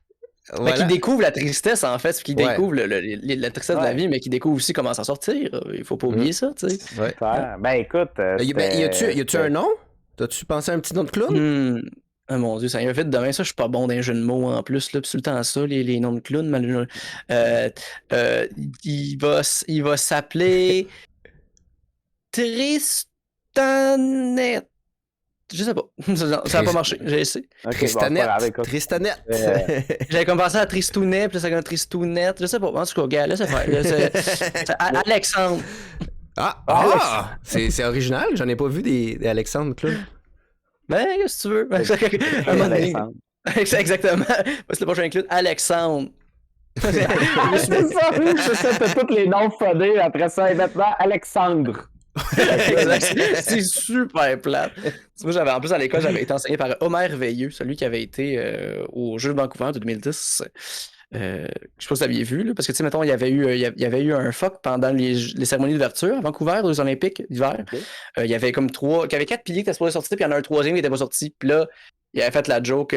Voilà. Qui découvre la tristesse, en fait, qui découvre la tristesse de la vie, mais qui découvre aussi comment s'en sortir. Il faut pas oublier ça, tu sais. Ouais. Ben écoute... y a-tu un nom? T'as-tu pensé à un petit nom de clown? Oh mon Dieu, ça y a fait demain, ça, je suis pas bon d'un jeu de mots en plus, là, pis tout le temps ça, les noms de clowns. Il va s'appeler Tristanette. Je sais pas. Ça a pas marché. J'ai essayé. Tristanette. J'avais commencé à Tristounet, puis là, ça a Tristounette. Je sais pas. En tout cas, gars, là, c'est Alexandre. C'est original. J'en ai pas vu des Alexandre Clown. Ben, qu'est-ce que tu veux? Alexandre. Exactement. C'est le prochain clown. Alexandre. C'est ça, t'as tous les noms phonés après ça, et maintenant, Alexandre. C'est super plate. Moi, en plus à l'école, j'avais été enseigné par Omer Veilleux, celui qui avait été au Jeux de Vancouver de 2010. Je sais pas si vous aviez vu, là, parce que tu sais, mettons, il y avait eu un fuck pendant les cérémonies d'ouverture à Vancouver, aux Olympiques d'hiver. Il y avait comme il y avait 4 piliers qui étaient supposés sortir, puis il y en a un troisième qui n'était pas sorti. Puis là, il avait fait la joke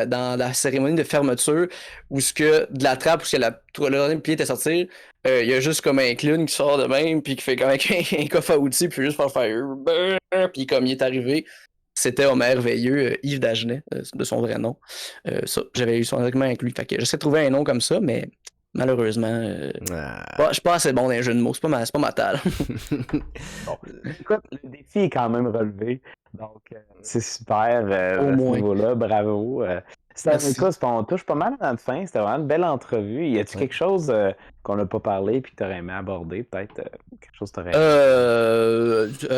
dans la cérémonie de fermeture, où ce que de la trappe, où le troisième pilier était sorti, il y a juste comme un clown qui sort de même, puis qui fait comme avec un coffre à outils, puis juste pour faire puis comme il est arrivé, c'était Homer Veilleux, Yves Dagenet, de son vrai nom. Ça, j'avais eu son document avec lui. Fait que j'essaie de trouver un nom comme ça, mais malheureusement, je suis pas assez bon dans les jeux de mots. C'est pas ma talle. Bon, écoute, le défi est quand même relevé. Donc, c'est super à ce niveau-là. Bravo. Écoute, on touche pas mal à la fin. C'était vraiment une belle entrevue. Y a-t-il quelque chose qu'on n'a pas parlé et que tu aurais aimé aborder? Peut-être quelque chose que tu aurais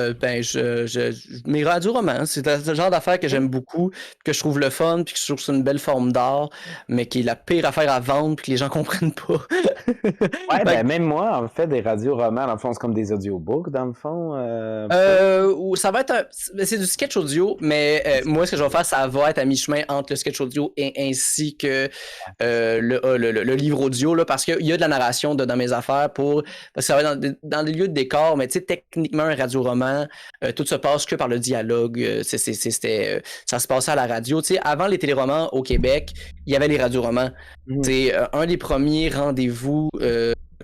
aimé? Mes radioromans, c'est le genre d'affaires que j'aime beaucoup, que je trouve le fun, puis que je trouve que c'est une belle forme d'art, mais qui est la pire affaire à vendre, puis que les gens comprennent pas. Même moi, en fait, des radioromans, dans le fond, c'est comme des audiobooks, dans le fond. Ça va être c'est du sketch audio, mais moi, ce que je vais faire, ça va être à mi-chemin entre le sketch audio ainsi que le livre audio, là, parce qu'il y a de la narration dans mes affaires, parce que ça va être dans des lieux de décor, mais tu sais, techniquement, un radio-roman, tout se passe que par le dialogue. Ça se passait à la radio. Tu sais, avant les téléromans au Québec, il y avait les radioromans. C'est un des premiers rendez-vous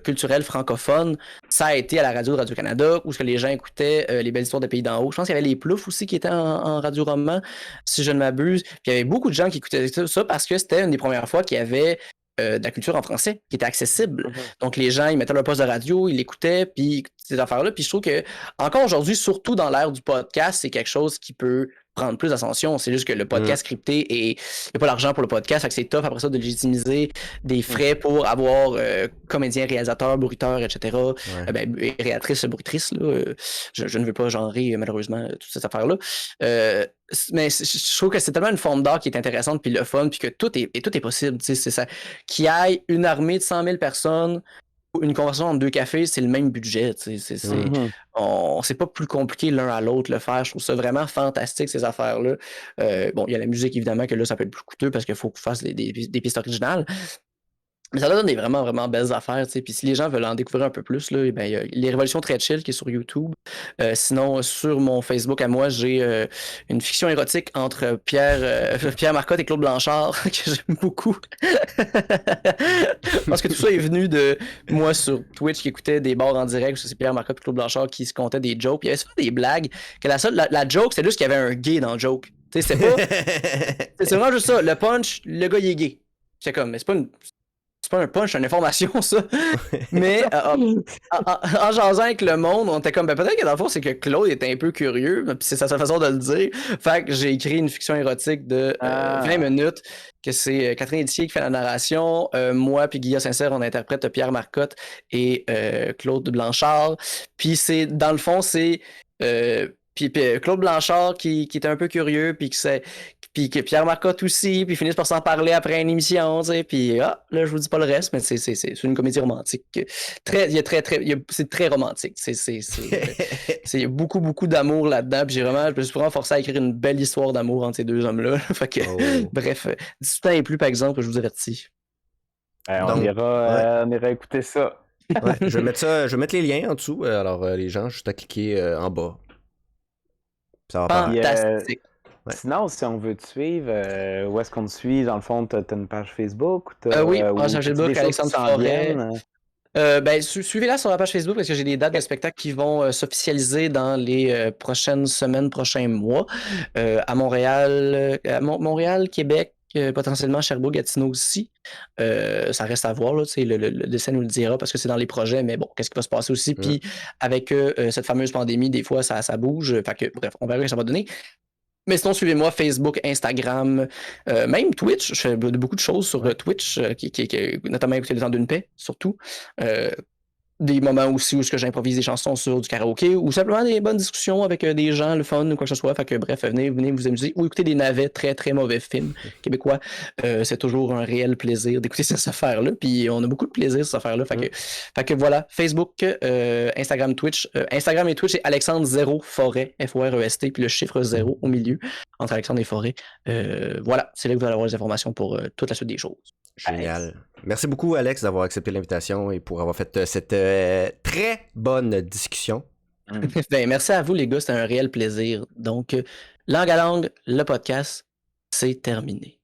culturel francophone, ça a été à la radio de Radio-Canada, où les gens écoutaient les belles histoires de Pays d'en haut. Je pense qu'il y avait les Ploufs aussi qui étaient en radio-roman, si je ne m'abuse. Puis il y avait beaucoup de gens qui écoutaient ça parce que c'était une des premières fois qu'il y avait de la culture en français qui était accessible. Donc les gens, ils mettaient leur poste de radio, ils l'écoutaient, puis ces affaires-là. Puis je trouve que encore aujourd'hui, surtout dans l'ère du podcast, c'est quelque chose qui peut prendre plus d'ascension. C'est juste que le podcast scripté et il n'y a pas l'argent pour le podcast, fait que c'est tough après ça de légitimiser des frais pour avoir comédien, réalisateur, bruiteur, etc. Réalisatrice, bruitrice, là. Je ne veux pas genrer malheureusement toute cette affaire-là. Mais je trouve que c'est tellement une forme d'art qui est intéressante puis le fun puis que tout est possible. C'est ça. Qu'il y ait une armée de 100 000 personnes. Une conversation entre 2 cafés, c'est le même budget. C'est pas plus compliqué l'un à l'autre le faire. Je trouve ça vraiment fantastique, ces affaires-là. Bon, il y a la musique, évidemment, que là, ça peut être plus coûteux parce qu'il faut qu'on fasse des pistes originales. Mais ça donne des vraiment, vraiment belles affaires. Puis si les gens veulent en découvrir un peu plus, là, il y a Les Révolutions Très Chill qui est sur YouTube. Sinon, sur mon Facebook à moi, j'ai une fiction érotique entre Pierre Marcotte et Claude Blanchard que j'aime beaucoup. Parce que tout ça est venu de moi sur Twitch qui écoutait des bars en direct. C'est Pierre Marcotte et Claude Blanchard qui se comptaient des jokes. Puis il y avait souvent des blagues. Que la joke, c'était juste qu'il y avait un gay dans le joke. C'est vraiment juste ça. Le punch, le gars, il est gay. C'est comme, mais c'est pas un punch, c'est une information, ça. Mais en jasant avec le monde, on était comme, peut-être que dans le fond, c'est que Claude était un peu curieux, puis c'est sa façon de le dire. Fait que j'ai écrit une fiction érotique de 20 minutes, que c'est Catherine Etier qui fait la narration. Moi puis Guilla Sincère, on interprète Pierre Marcotte et Claude Blanchard. Puis dans le fond, c'est... Puis Claude Blanchard qui était un peu curieux, puis que Pierre Marcotte aussi, puis ils finissent par s'en parler après une émission, tu sais, puis là, je vous dis pas le reste, mais c'est une comédie romantique. C'est très romantique. Il y a beaucoup, beaucoup d'amour là-dedans, puis je me suis vraiment forcé à écrire une belle histoire d'amour entre ces deux hommes-là. Fait que, bref, 18 ans et plus, par exemple, je vous avertis. On ira écouter ça. Ouais, je vais mettre les liens en dessous, alors les gens, juste à cliquer en bas. Ça va fantastique. Ouais. Sinon, si on veut te suivre, où est-ce qu'on te suit? Dans le fond, t'as une page Facebook? Oui, page Facebook, Alexandre Forêt. Suivez-la sur la page Facebook parce que j'ai des dates de spectacle qui vont s'officialiser dans les prochaines semaines, prochains mois. À Montréal, Québec, potentiellement Sherbrooke, Gatineau aussi. Ça reste à voir, là, le dessin nous le dira parce que c'est dans les projets, mais bon, qu'est-ce qui va se passer aussi? Puis avec cette fameuse pandémie, des fois, ça bouge. Fait que, bref, on verra ce que ça va donner. Mais sinon, suivez-moi Facebook, Instagram, même Twitch. Je fais beaucoup de choses sur Twitch, notamment écouter le temps d'une paix, surtout. Des moments aussi où j'improvise des chansons sur du karaoké ou simplement des bonnes discussions avec des gens, le fun ou quoi que ce soit. Fait que bref, venez vous amuser ou écouter des navets, très très mauvais films québécois. C'est toujours un réel plaisir d'écouter cette affaire-là. Puis on a beaucoup de plaisir sur cette affaire-là. Fait que voilà, Facebook, Instagram, Twitch. Instagram et Twitch, c'est Alexandre 0 Forêt, F-O-R-E-S-T, puis le chiffre 0 au milieu, entre Alexandre et Forêt. Voilà, c'est là que vous allez avoir les informations pour toute la suite des choses. Génial. Merci beaucoup, Alex, d'avoir accepté l'invitation et pour avoir fait cette très bonne discussion. Merci à vous, les gars. C'était un réel plaisir. Donc, Langue à langue, le podcast, c'est terminé.